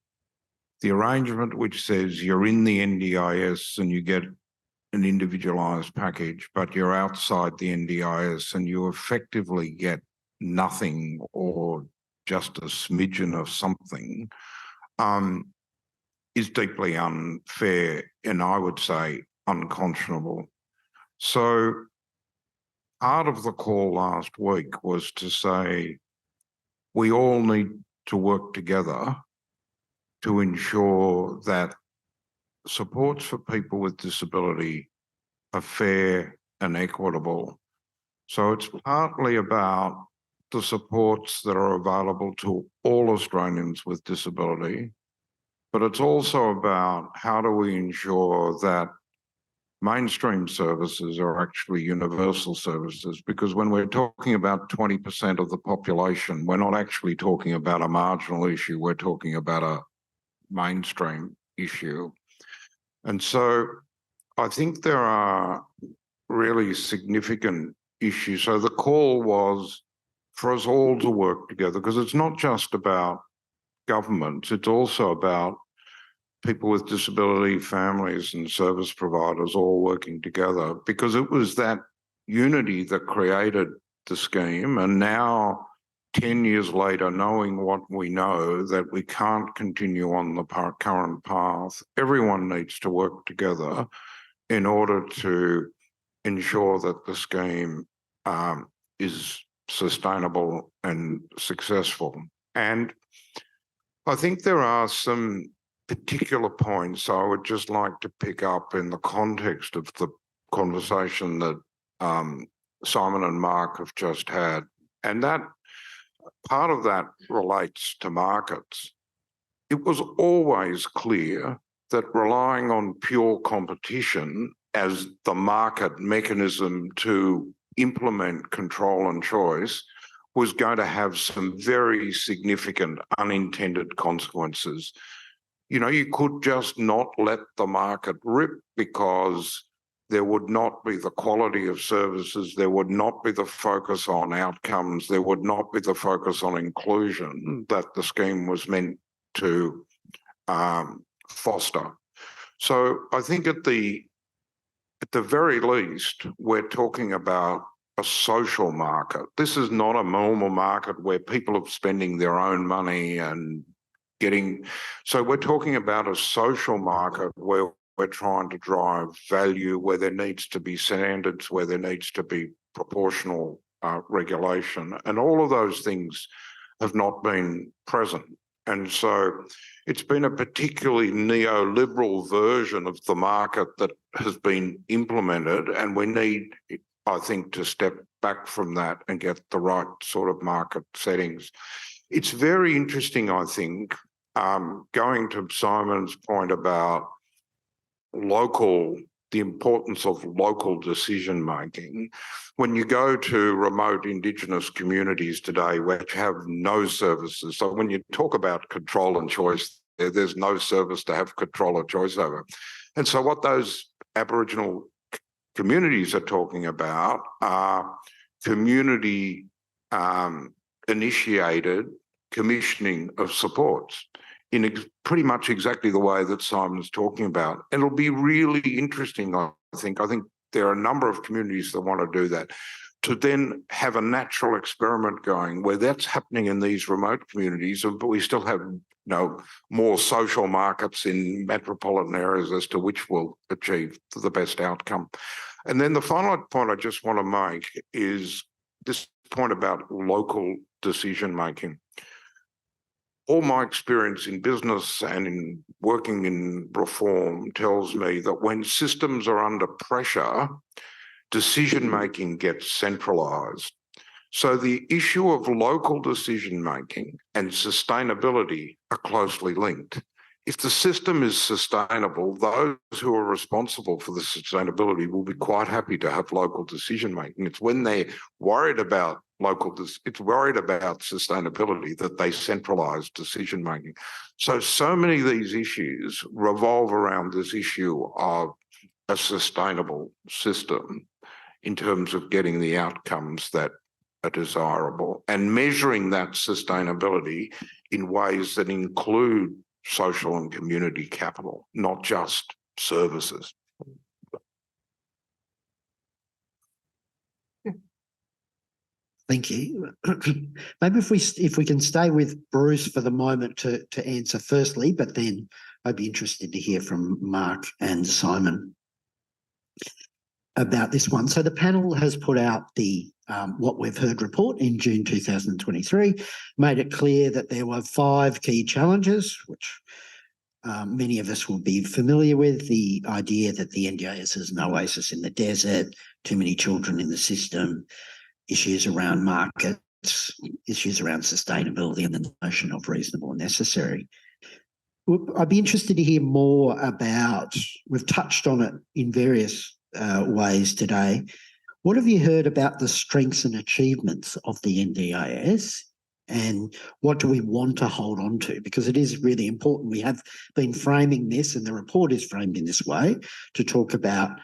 The arrangement which says you're in the NDIS and you get an individualised package, but you're outside the NDIS and you effectively get nothing or just a smidgen of something, is deeply unfair and I would say unconscionable. So part of the call last week was to say we all need to work together to ensure that supports for people with disability are fair and equitable. So it's partly about the supports that are available to all Australians with disability, but it's also about how do we ensure that mainstream services are actually universal services, because when we're talking about 20% of the population, we're not actually talking about a marginal issue, we're talking about a mainstream issue. And so I think there are really significant issues. So the call was for us all to work together, because it's not just about governments, it's also about people with disability, families and service providers all working together, because it was that unity that created the scheme. And now 10 years later, knowing what we know, that we can't continue on the current path, everyone needs to work together in order to ensure that the scheme is sustainable and successful. And I think there are some particular points I would just like to pick up in the context of the conversation that Simon and Mark have just had. And that part of that relates to markets. It was always clear that relying on pure competition as the market mechanism to implement control and choice was going to have some very significant unintended consequences. You know, you could just not let the market rip because there would not be the quality of services, there would not be the focus on outcomes, there would not be the focus on inclusion that the scheme was meant to foster. So I think at the very least, we're talking about a social market. This is not a normal market where people are spending their own money and getting. So we're talking about a social market where we're trying to drive value, where there needs to be standards, where there needs to be proportional regulation. And all of those things have not been present. And so it's been a particularly neoliberal version of the market that has been implemented, and we need, I think, to step back from that and get the right sort of market settings. It's very interesting, I think, going to Simon's point about the importance of local decision making. When you go to remote Indigenous communities today which have no services, so when you talk about control and choice, there's no service to have control or choice over. And so what those Aboriginal communities are talking about are community initiated commissioning of supports in pretty much exactly the way that Simon's talking about. It'll be really interesting, I think. I think there are a number of communities that want to do that, to then have a natural experiment going where that's happening in these remote communities, but we still have more social markets in metropolitan areas as to which will achieve the best outcome. And then the final point I just want to make is this point about local decision making. All my experience in business and in working in reform tells me that when systems are under pressure, decision-making gets centralised. So the issue of local decision-making and sustainability are closely linked. If the system is sustainable, those who are responsible for the sustainability will be quite happy to have local decision-making. It's when they're worried about sustainability that they centralise decision-making. So many of these issues revolve around this issue of a sustainable system in terms of getting the outcomes that are desirable and measuring that sustainability in ways that include social and community capital, not just services. Thank you. Maybe if we can stay with Bruce for the moment to answer firstly, but then I'd be interested to hear from Mark and Simon about this one. So the panel has put out the What We've Heard report in June 2023, made it clear that there were 5 key challenges, which many of us will be familiar with. The idea that the NDIS is an oasis in the desert, too many children in the system, issues around markets, issues around sustainability, and the notion of reasonable and necessary. I'd be interested to hear more about, we've touched on it in various ways today. What have you heard about the strengths and achievements of the NDIS, and what do we want to hold on to? Because it is really important. We have been framing this, and the report is framed in this way, to talk about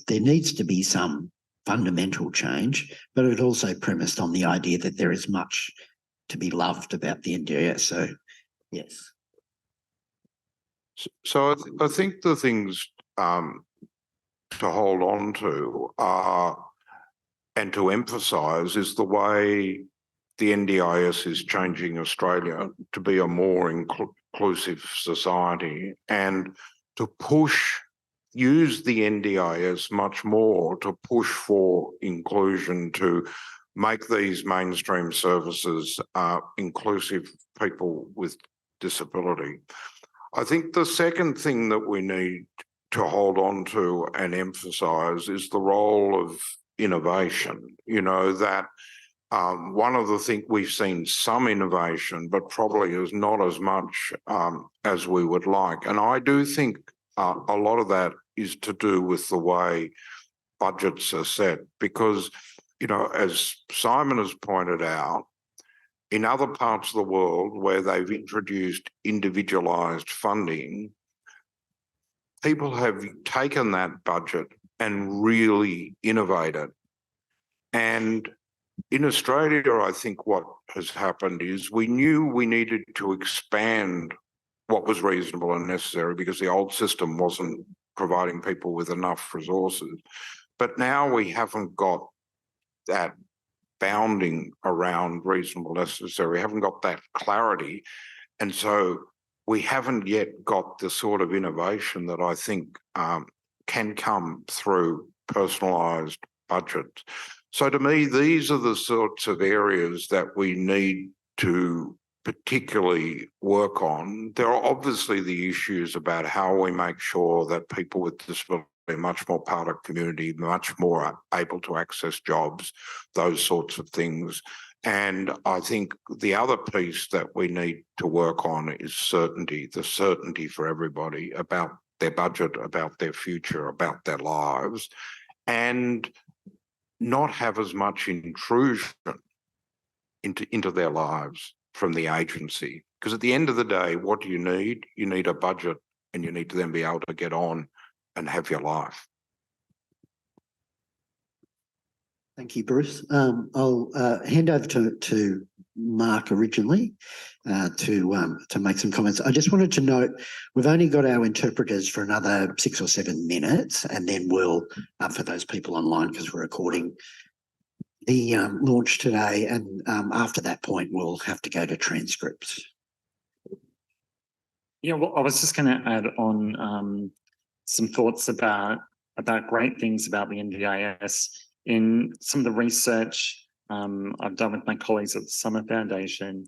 there needs to be some fundamental change, but it also premised on the idea that there is much to be loved about the NDIS. So, yes. So I think the things to hold on to and to emphasise is the way the NDIS is changing Australia to be a more inclusive society, and to use the NDIS much more to push for inclusion, to make these mainstream services inclusive people with disability. I think the second thing that we need to hold on to and emphasise is the role of innovation. You know, that one of the things we've seen some innovation, but probably is not as much as we would like. And I do think a lot of that is to do with the way budgets are set, because, you know, as Simon has pointed out, in other parts of the world where they've introduced individualised funding, people have taken that budget and really innovated. And in Australia, I think what has happened is we knew we needed to expand what was reasonable and necessary because the old system wasn't providing people with enough resources. But now we haven't got that bounding around reasonable necessary. We haven't got that clarity. And so we haven't yet got the sort of innovation that I think can come through personalised budgets. So to me, these are the sorts of areas that we need to particularly work on. There are obviously the issues about how we make sure that people with disability are much more part of community, much more able to access jobs, those sorts of things. And I think the other piece that we need to work on is certainty, the certainty for everybody about their budget, about their future, about their lives, and not have as much intrusion into their lives from the agency. Because at the end of the day, what do you need? You need a budget, and you need to then be able to get on and have your life. Thank you, Bruce. I'll hand over to Mark originally to make some comments. I just wanted to note we've only got our interpreters for another 6 or 7 minutes, and then we'll, for those people online, because we're recording the launch today, and after that point, we'll have to go to transcripts. Yeah, well, I was just going to add on some thoughts about great things about the NDIS. In some of the research I've done with my colleagues at the Summer Foundation,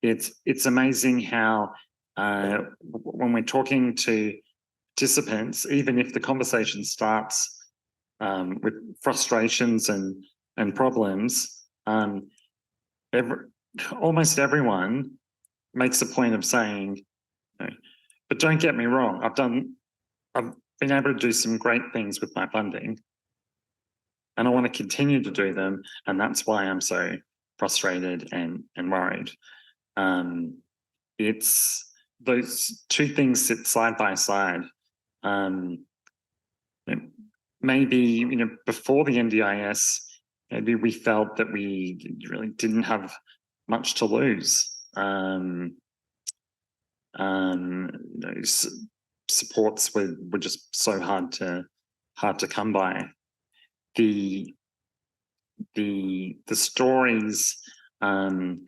it's amazing how when we're talking to participants, even if the conversation starts with frustrations and problems, almost everyone makes a point of saying, but don't get me wrong, I've been able to do some great things with my funding, and I want to continue to do them, and that's why I'm so frustrated and worried. It's those two things sit side by side. Maybe, before the NDIS, maybe we felt that we really didn't have much to lose. Supports were just so hard to come by. The stories that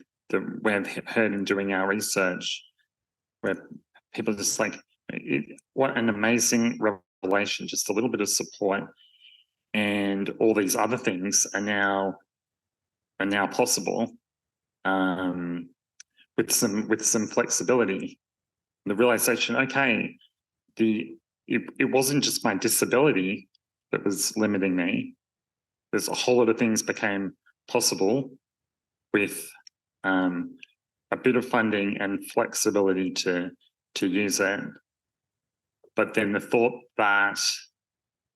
we've heard in doing our research, where people are just like, what an amazing revelation, just a little bit of support, and all these other things are now possible with some flexibility. The realization, okay, it wasn't just my disability that was limiting me. There's a whole lot of things became possible with a bit of funding and flexibility to use it. But then the thought that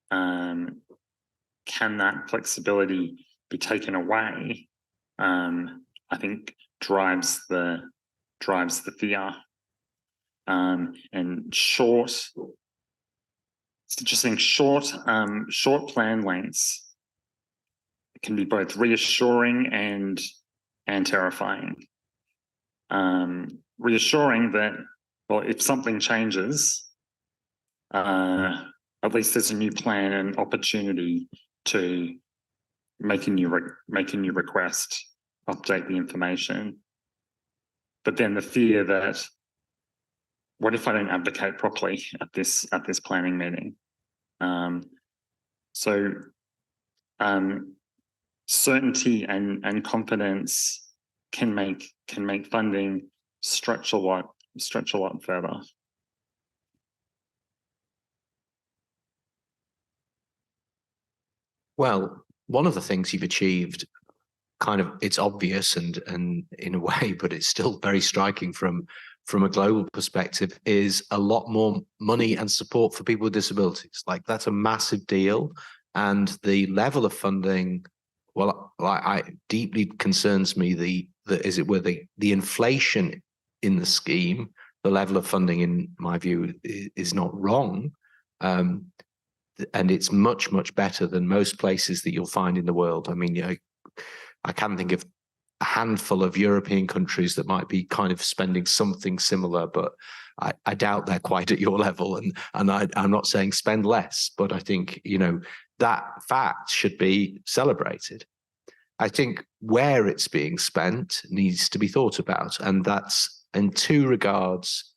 can that flexibility be taken away, I think drives the fear. And short plan lengths can be both reassuring and terrifying. Reassuring that, well, if something changes, at least there's a new plan and opportunity to make a new request, update the information. But then the fear that, what if I don't advocate properly at this planning meeting? Certainty and confidence can make funding stretch a lot further. Well, one of the things you've achieved kind of, it's obvious and in a way, but it's still very striking from a global perspective, is a lot more money and support for people with disabilities. Like, that's a massive deal. And the level of funding, well, I deeply concerns me the inflation in the scheme. The level of funding, in my view, is not wrong. And it's much, much better than most places that you'll find in the world. I mean, I can think of a handful of European countries that might be kind of spending something similar, but I doubt they're quite at your level. And I'm not saying spend less, but I think, that fact should be celebrated. I think where it's being spent needs to be thought about. And that's in two regards.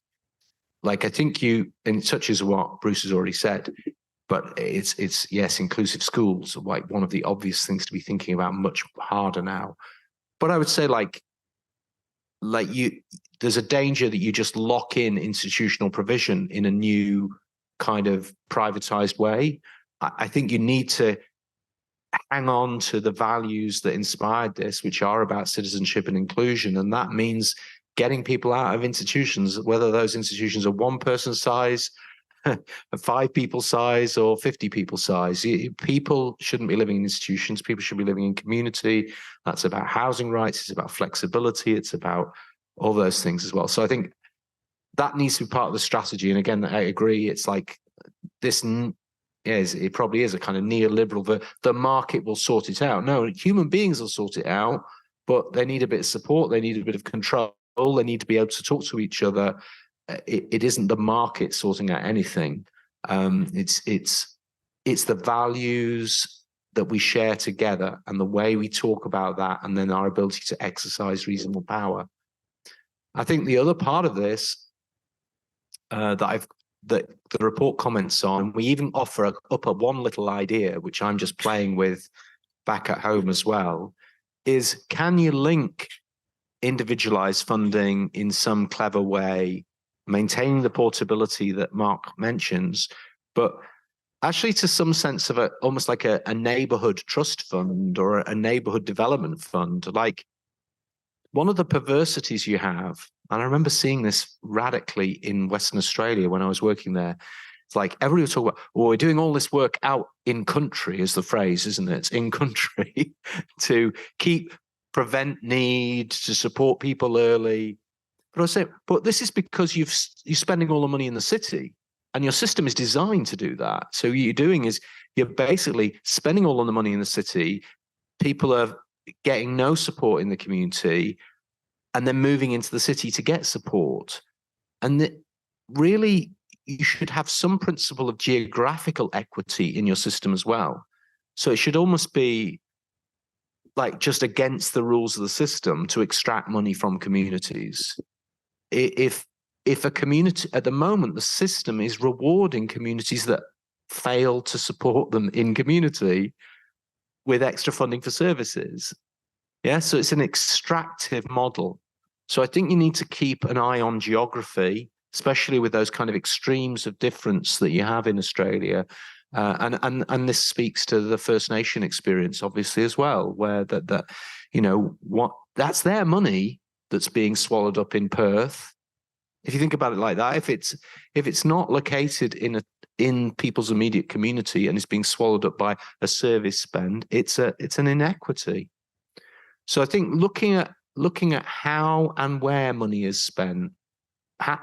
Like, I think and such as what Bruce has already said, but it's yes, inclusive schools, like one of the obvious things to be thinking about much harder now. But I would say there's a danger that you just lock in institutional provision in a new kind of privatized way. I think you need to hang on to the values that inspired this, which are about citizenship and inclusion. And that means getting people out of institutions, whether those institutions are one person size, 5 people size, or 50 people size. People shouldn't be living in institutions. People should be living in community. That's about housing rights. It's about flexibility. It's about all those things as well. So I think that needs to be part of the strategy. And again, I agree. It's like this it probably is a kind of neoliberal, the market will sort it out. No, human beings will sort it out, but they need a bit of support. They need a bit of control. They need to be able to talk to each other. It isn't the market sorting out anything. It's the values that we share together and the way we talk about that, and then our ability to exercise reasonable power. I think the other part of this that the report comments on, we even offer up a one little idea, which I'm just playing with back at home as well, is can you link individualized funding in some clever way, maintaining the portability that Mark mentions, but actually to some sense of almost like a neighborhood trust fund or a neighborhood development fund. Like, one of the perversities you have, and I remember seeing this radically in Western Australia when I was working there. It's like everybody was talking about, well, we're doing all this work out in country, is the phrase, isn't it? It's in country to prevent need, to support people early. But I say, but this is because you're spending all the money in the city, and your system is designed to do that. So what you're doing is you're basically spending all of the money in the city. People are getting no support in the community, and then moving into the city to get support. And really, you should have some principle of geographical equity in your system as well. So it should almost be like just against the rules of the system to extract money from communities. If a community, at the moment, the system is rewarding communities that fail to support them in community with extra funding for services. Yeah, so it's an extractive model. So I think you need to keep an eye on geography, especially with those kind of extremes of difference that you have in Australia. And this speaks to the First Nation experience, obviously, as well, where that's their money that's being swallowed up in Perth. If you think about it like that, if it's not located in people's immediate community and is being swallowed up by a service spend, it's an inequity. So I think looking at how and where money is spent,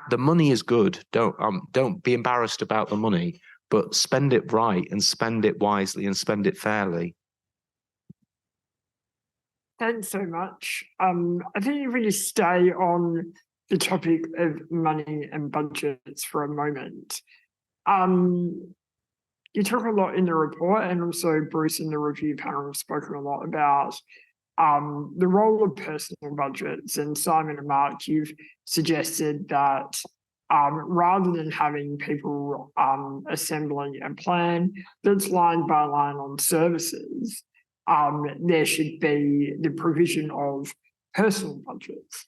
the money is good. Don't be embarrassed about the money, but spend it right and spend it wisely and spend it fairly. Thanks so much. I think if we just stay on the topic of money and budgets for a moment. You talk a lot in the report, and also Bruce in the review panel have spoken a lot about the role of personal budgets. And Simon and Mark, you've suggested that rather than having people assembling a plan that's line by line on services, there should be the provision of personal budgets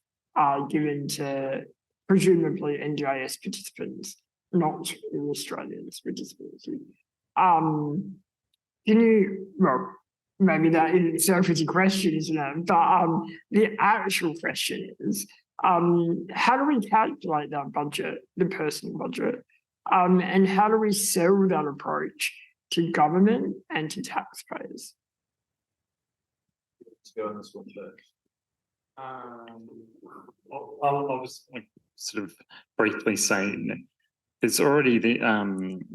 given to presumably NDIS participants, not all Australians with disability. maybe that in itself is a question, isn't it? But the actual question is, how do we calculate that budget, the personal budget? And how do we sell that approach to government and to taxpayers? To go on this one first. I'll just like sort of briefly say there's already the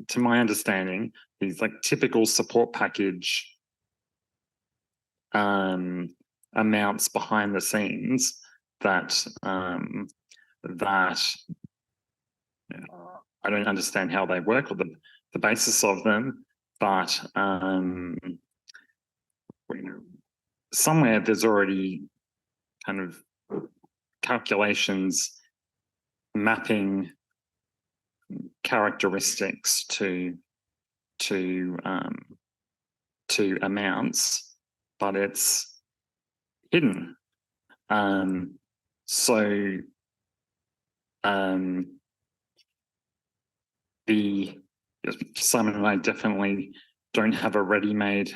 to my understanding, these like typical support package amounts behind the scenes that I don't understand how they work or the basis of them, but somewhere there's already kind of calculations mapping characteristics to amounts, but it's hidden. Simon and I definitely don't have a ready-made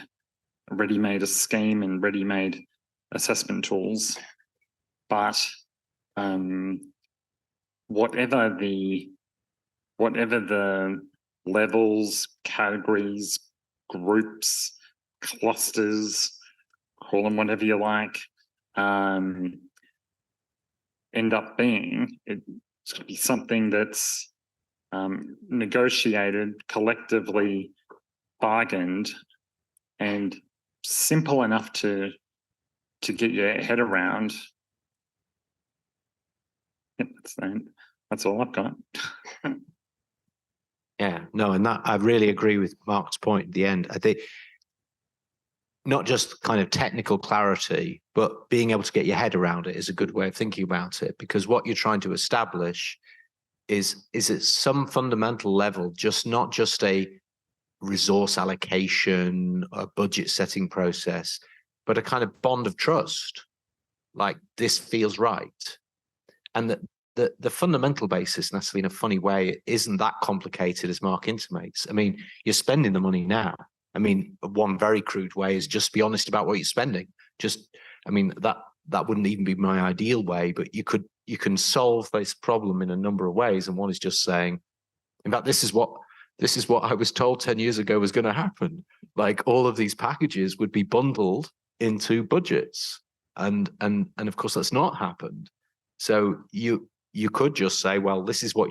scheme and ready-made assessment tools, but whatever the levels, categories, groups, clusters, call them whatever you like, end up being, it's going to be something that's negotiated, collectively bargained, and simple enough to get your head around. Yep, that's all I've got. Yeah, no, and that I really agree with Mark's point at the end. I think not just kind of technical clarity, but being able to get your head around it is a good way of thinking about it, because what you're trying to establish is at some fundamental level, not just a resource allocation, a budget setting process, but a kind of bond of trust. Like, this feels right. And the fundamental basis, and that's in a funny way, isn't that complicated as Mark intimates. I mean, you're spending the money now. I mean, one very crude way is just be honest about what you're spending. I mean, that wouldn't even be my ideal way, but you can solve this problem in a number of ways. And one is just saying, in fact, this is what I was told 10 years ago was going to happen. Like, all of these packages would be bundled into budgets. And of course that's not happened. So you could just say, well, this is what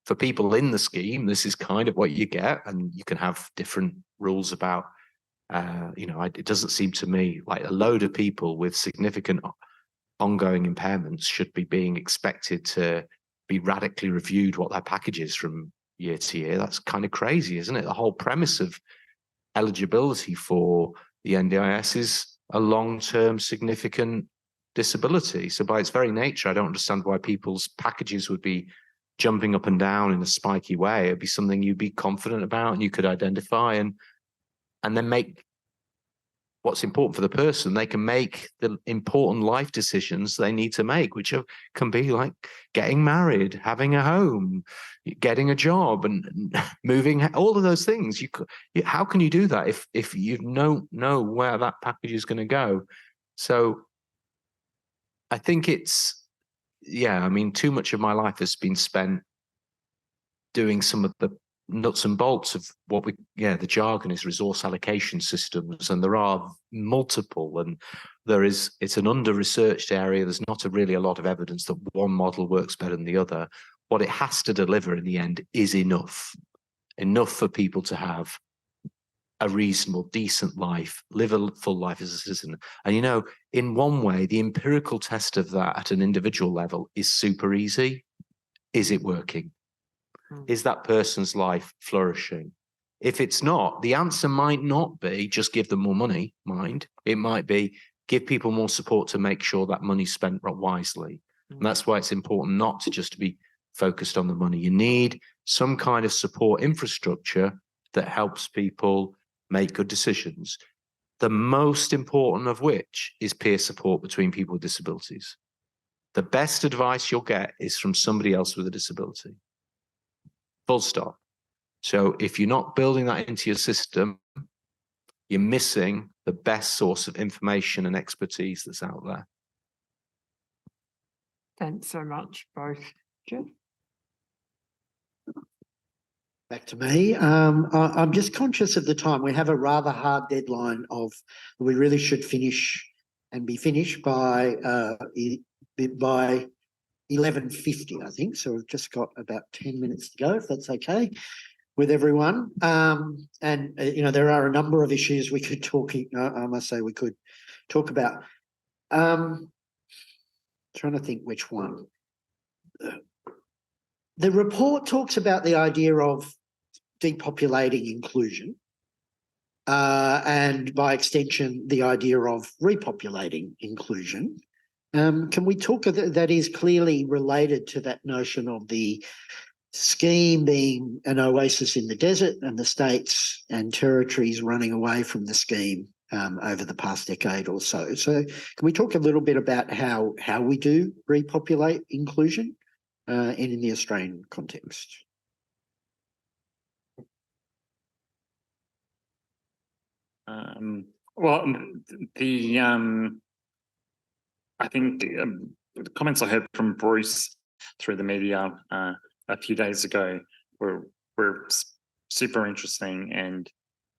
for people in the scheme, this is kind of what you get, and you can have different rules about, it doesn't seem to me like a load of people with significant ongoing impairments should be being expected to be radically reviewed what their package is from year to year. That's kind of crazy, isn't it? The whole premise of eligibility for the NDIS is a long-term significant disability. So by its very nature, I don't understand why people's packages would be jumping up and down in a spiky way. It'd be something you'd be confident about and you could identify and then make what's important for the person. They can make the important life decisions they need to make, which can be like getting married, having a home, getting a job, and moving. All of those things. How can you do that if you don't know where that package is going to go? So I think I mean, too much of my life has been spent doing some of the nuts and bolts of the jargon is resource allocation systems, and there are multiple, and it's an under-researched area. There's not really a lot of evidence that one model works better than the other. What it has to deliver in the end is enough for people to have a reasonable, decent life, live a full life as a citizen. And in one way, the empirical test of that at an individual level is super easy. Is it working? Is that person's life flourishing? If it's not, the answer might not be just give them more money, It might be give people more support to make sure that money's spent wisely. And that's why it's important not to just be focused on the money. You need some kind of support infrastructure that helps people make good decisions. The most important of which is peer support between people with disabilities. The best advice you'll get is from somebody else with a disability. Full stop. So if you're not building that into your system, you're missing the best source of information and expertise that's out there. Thanks so much, both. Jeff? Back to me. I'm just conscious of the time. We have a rather hard deadline of we really should finish and be finished by 11:50, I think. So we've just got about 10 minutes to go, if that's okay with everyone. You know, there are a number of issues we could talk. I must say we could talk about. Trying to think which one. The report talks about the idea of depopulating inclusion, and by extension, the idea of repopulating inclusion. Can we talk that is clearly related to that notion of the scheme being an oasis in the desert and the states and territories running away from the scheme over the past decade or so? So can we talk a little bit about how we do repopulate inclusion in the Australian context? Well, I think the comments I heard from Bruce through the media a few days ago were super interesting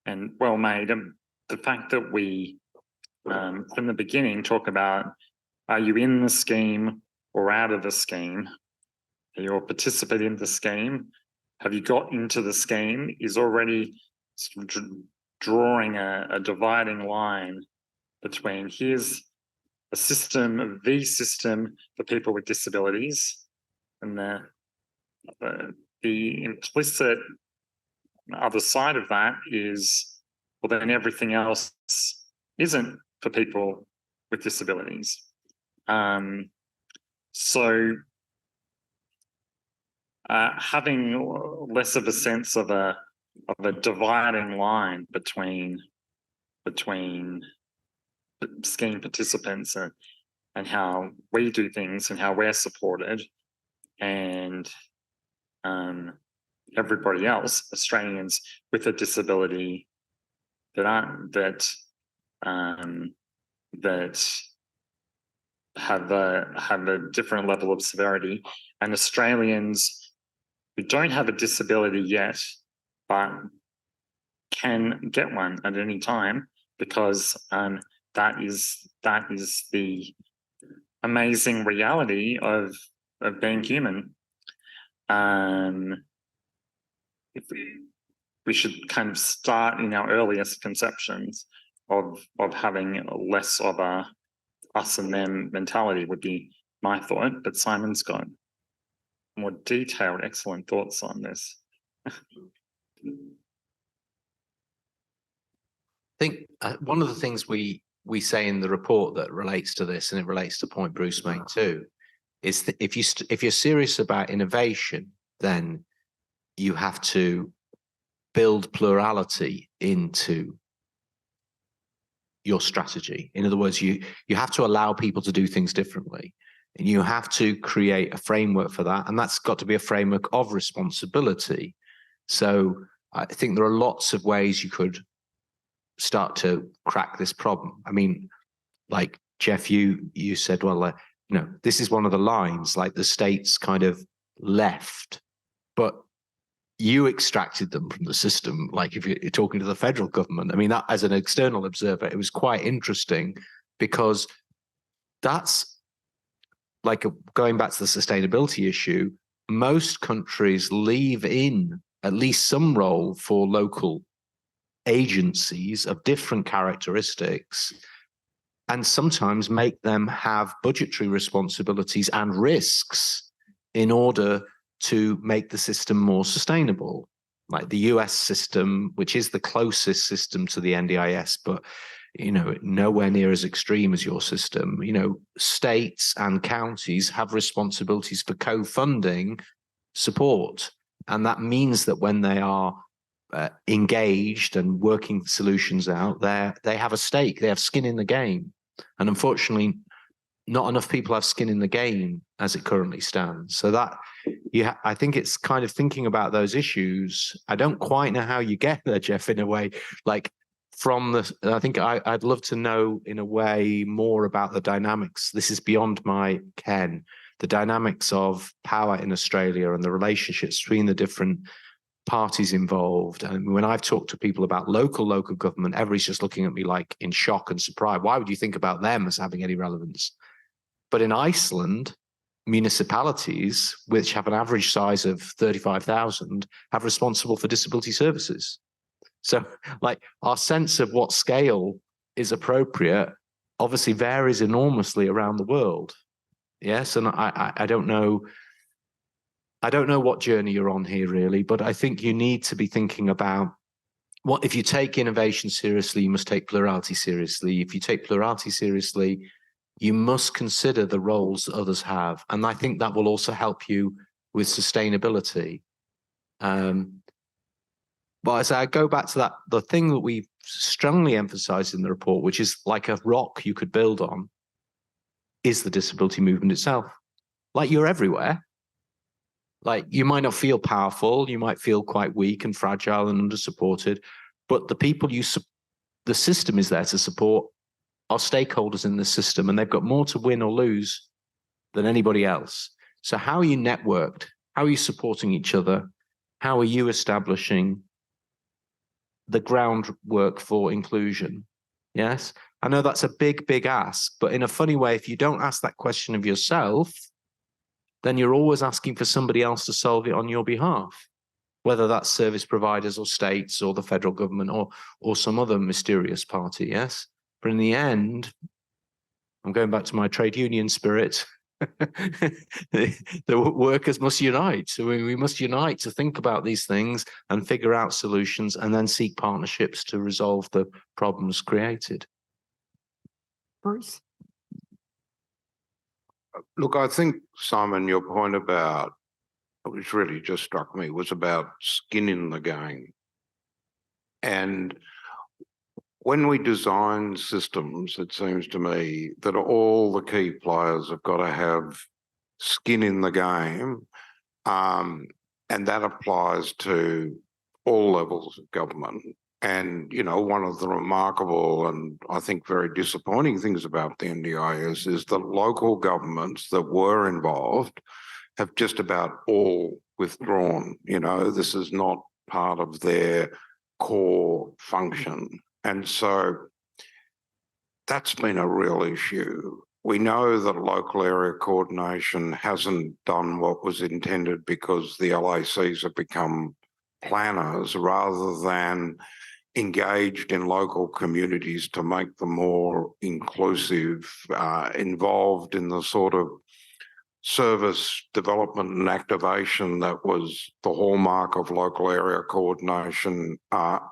and well made. And the fact that we, from the beginning, talk about, are you in the scheme or out of the scheme? Are you a participant in the scheme? Have you got into the scheme? Is already sort of drawing a dividing line between here's a system, the system for people with disabilities, and the implicit other side of that is, well, then everything else isn't for people with disabilities. So having less of a sense of a dividing line between scheme participants and how we do things and how we're supported, and everybody else, Australians with a disability that have a different level of severity, and Australians who don't have a disability yet but can get one at any time, because that is the amazing reality of being human. If we should kind of start in our earliest conceptions of having less of a us and them mentality would be my thought, but Simon's got more detailed, excellent thoughts on this. I think one of the things we say in the report that relates to this, and it relates to the point Bruce made too, is that if you're serious about innovation, then you have to build plurality into your strategy. In other words, you have to allow people to do things differently, and you have to create a framework for that, and that's got to be a framework of responsibility. So I think there are lots of ways you could start to crack this problem. I mean, like Jeff, you said, well, this is one of the lines, like the states kind of left, but you extracted them from the system. Like if you're talking to the federal government, I mean, that as an external observer, it was quite interesting, because that's like going back to the sustainability issue. Most countries leave in at least some role for local agencies of different characteristics, and sometimes make them have budgetary responsibilities and risks in order to make the system more sustainable. Like the US system, which is the closest system to the NDIS, but nowhere near as extreme as your system. States and counties have responsibilities for co-funding support, and that means that when they are engaged and working solutions out there, they have a stake, they have skin in the game. And unfortunately, not enough people have skin in the game as it currently stands. So that I think it's kind of thinking about those issues. I don't quite know how you get there, Jeff, in a way. Like I think I'd love to know in a way more about the dynamics. This is beyond my ken, the dynamics of power in Australia and the relationships between the different parties involved. And when I've talked to people about local government, everybody's just looking at me like in shock and surprise. Why would you think about them as having any relevance? But in Iceland, municipalities, which have an average size of 35,000, have responsible for disability services. So like our sense of what scale is appropriate obviously varies enormously around the world. Yes, and I don't know. I don't know what journey you're on here really, but I think you need to be thinking about what if you take innovation seriously, you must take plurality seriously. If you take plurality seriously, you must consider the roles that others have. And I think that will also help you with sustainability. But as I go back to that, the thing that we strongly emphasized in the report, which is like a rock you could build on, is the disability movement itself. Like you're everywhere. Like you might not feel powerful, you might feel quite weak and fragile and under-supported, but the people the system is there to support our stakeholders in the system, and they've got more to win or lose than anybody else. So how are you networked? How are you supporting each other? How are you establishing the groundwork for inclusion? Yes, I know that's a big ask, but in a funny way, if you don't ask that question of yourself, then you're always asking for somebody else to solve it on your behalf, whether that's service providers or states or the federal government or some other mysterious party, yes? But in the end, I'm going back to my trade union spirit, the workers must unite. So we must unite to think about these things and figure out solutions and then seek partnerships to resolve the problems created. Bruce? Look, I think, Simon, your point about, which really just struck me, was about skin in the game. And when we design systems, it seems to me that all the key players have got to have skin in the game. And that applies to all levels of government. And, you know, one of the remarkable and I think very disappointing things about the NDIS is that local governments that were involved have just about all withdrawn. You know, this is not part of their core function. And so that's been a real issue. We know that local area coordination hasn't done what was intended because the LACs have become planners rather than engaged in local communities to make them more inclusive, involved in the sort of service development and activation that was the hallmark of local area coordination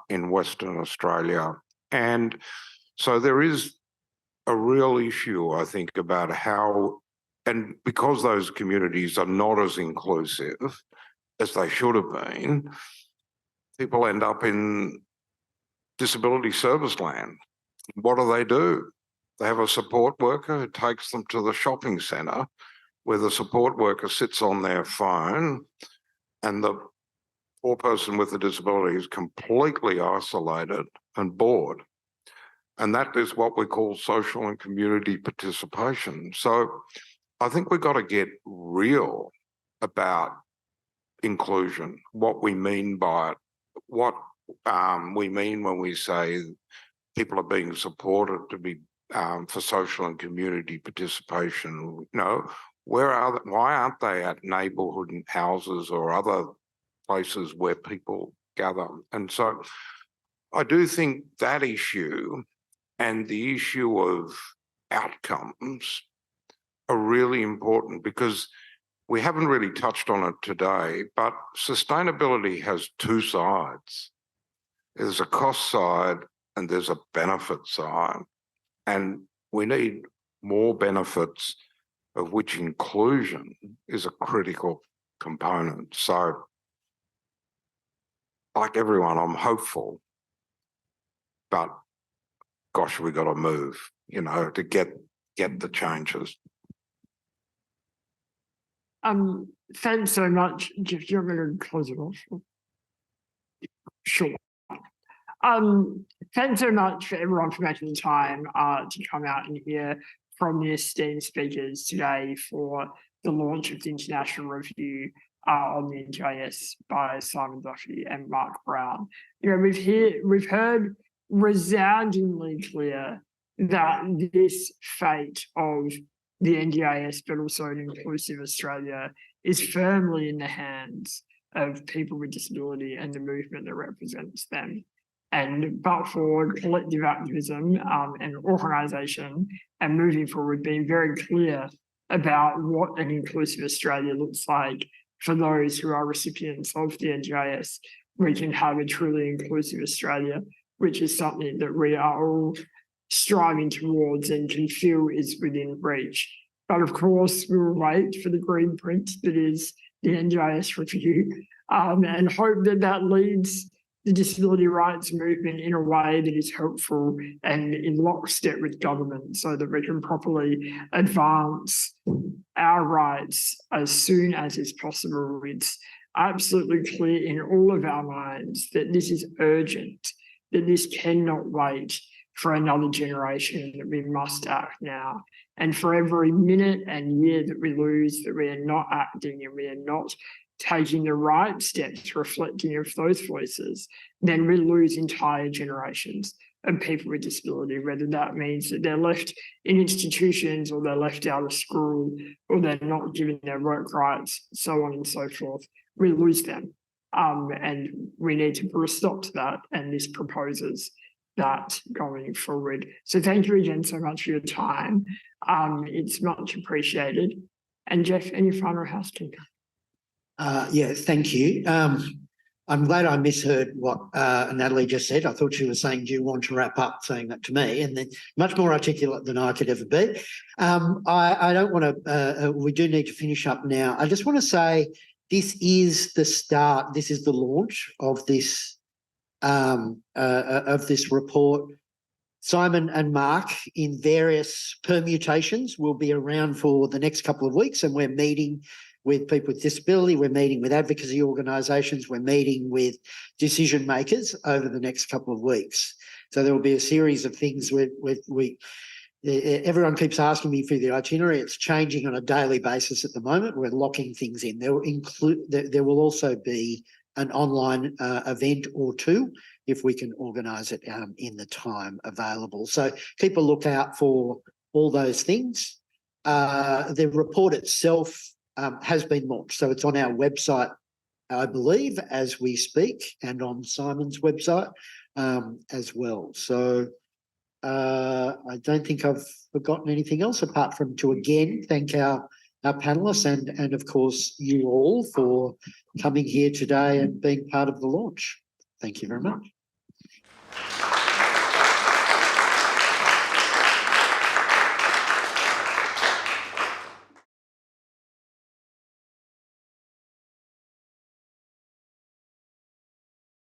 in Western Australia. And so there is a real issue, I think, about how, and because those communities are not as inclusive as they should have been, people end up in disability service land. What do? They have a support worker who takes them to the shopping centre where the support worker sits on their phone and the poor person with the disability is completely isolated and bored. And that is what we call social and community participation. So I think we've got to get real about inclusion, what we mean by it, what we mean when we say people are being supported to be for social and community participation. You know, why aren't they at neighbourhood houses or other places where people gather? And so I do think that issue and the issue of outcomes are really important because we haven't really touched on it today, but sustainability has two sides. There's a cost side and there's a benefit side. And we need more benefits, of which inclusion is a critical component. So, like everyone, I'm hopeful, but gosh, we got to move, you know, to get the changes. Thanks so much. Jeff, you're going to close it off. Sure. thanks so much for everyone for making the time to come out and hear from the esteemed speakers today for the launch of the international review on the NDIS by Simon Duffy and Mark Brown. You know, we've heard resoundingly clear that this fate of the NDIS, but also an inclusive Australia, is firmly in the hands of people with disability and the movement that represents them. And but for collective activism and organisation and moving forward, being very clear about what an inclusive Australia looks like for those who are recipients of the NDIS, we can have a truly inclusive Australia, which is something that we are all striving towards and can feel is within reach. But of course, we will wait for the green print that is the NDIS review and hope that that leads the disability rights movement in a way that is helpful and in lockstep with government so that we can properly advance our rights as soon as is possible. It's absolutely clear in all of our minds that this is urgent, that this cannot wait for another generation, that we must act now. And for every minute and year that we lose, that we are not acting and we are not taking the right steps reflecting of those voices, then we lose entire generations of people with disability, whether that means that they're left in institutions or they're left out of school or they're not given their work rights, so on and so forth. We lose them. And we need to put a stop to that. And this proposes that going forward. So thank you again so much for your time. It's much appreciated. And Jeff, any final housekeeping? Yeah, thank you. I'm glad I misheard what Natalie just said. I thought she was saying, do you want to wrap up, saying that to me? And then much more articulate than I could ever be. I don't want to, we do need to finish up now. I just want to say this is the start, this is the launch of this report. Simon and Mark, in various permutations, will be around for the next couple of weeks, and we're meeting with people with disability, we're meeting with advocacy organisations, we're meeting with decision makers over the next couple of weeks. So there will be a series of things everyone keeps asking me for the itinerary. It's changing on a daily basis at the moment. We're locking things in. There will also be an online event or two if we can organise it in the time available. So keep a lookout for all those things. The report itself has been launched. So it's on our website, I believe, as we speak, and on Simon's website as well. So I don't think I've forgotten anything else apart from to again thank our panellists and of course you all for coming here today and being part of the launch. Thank you very much.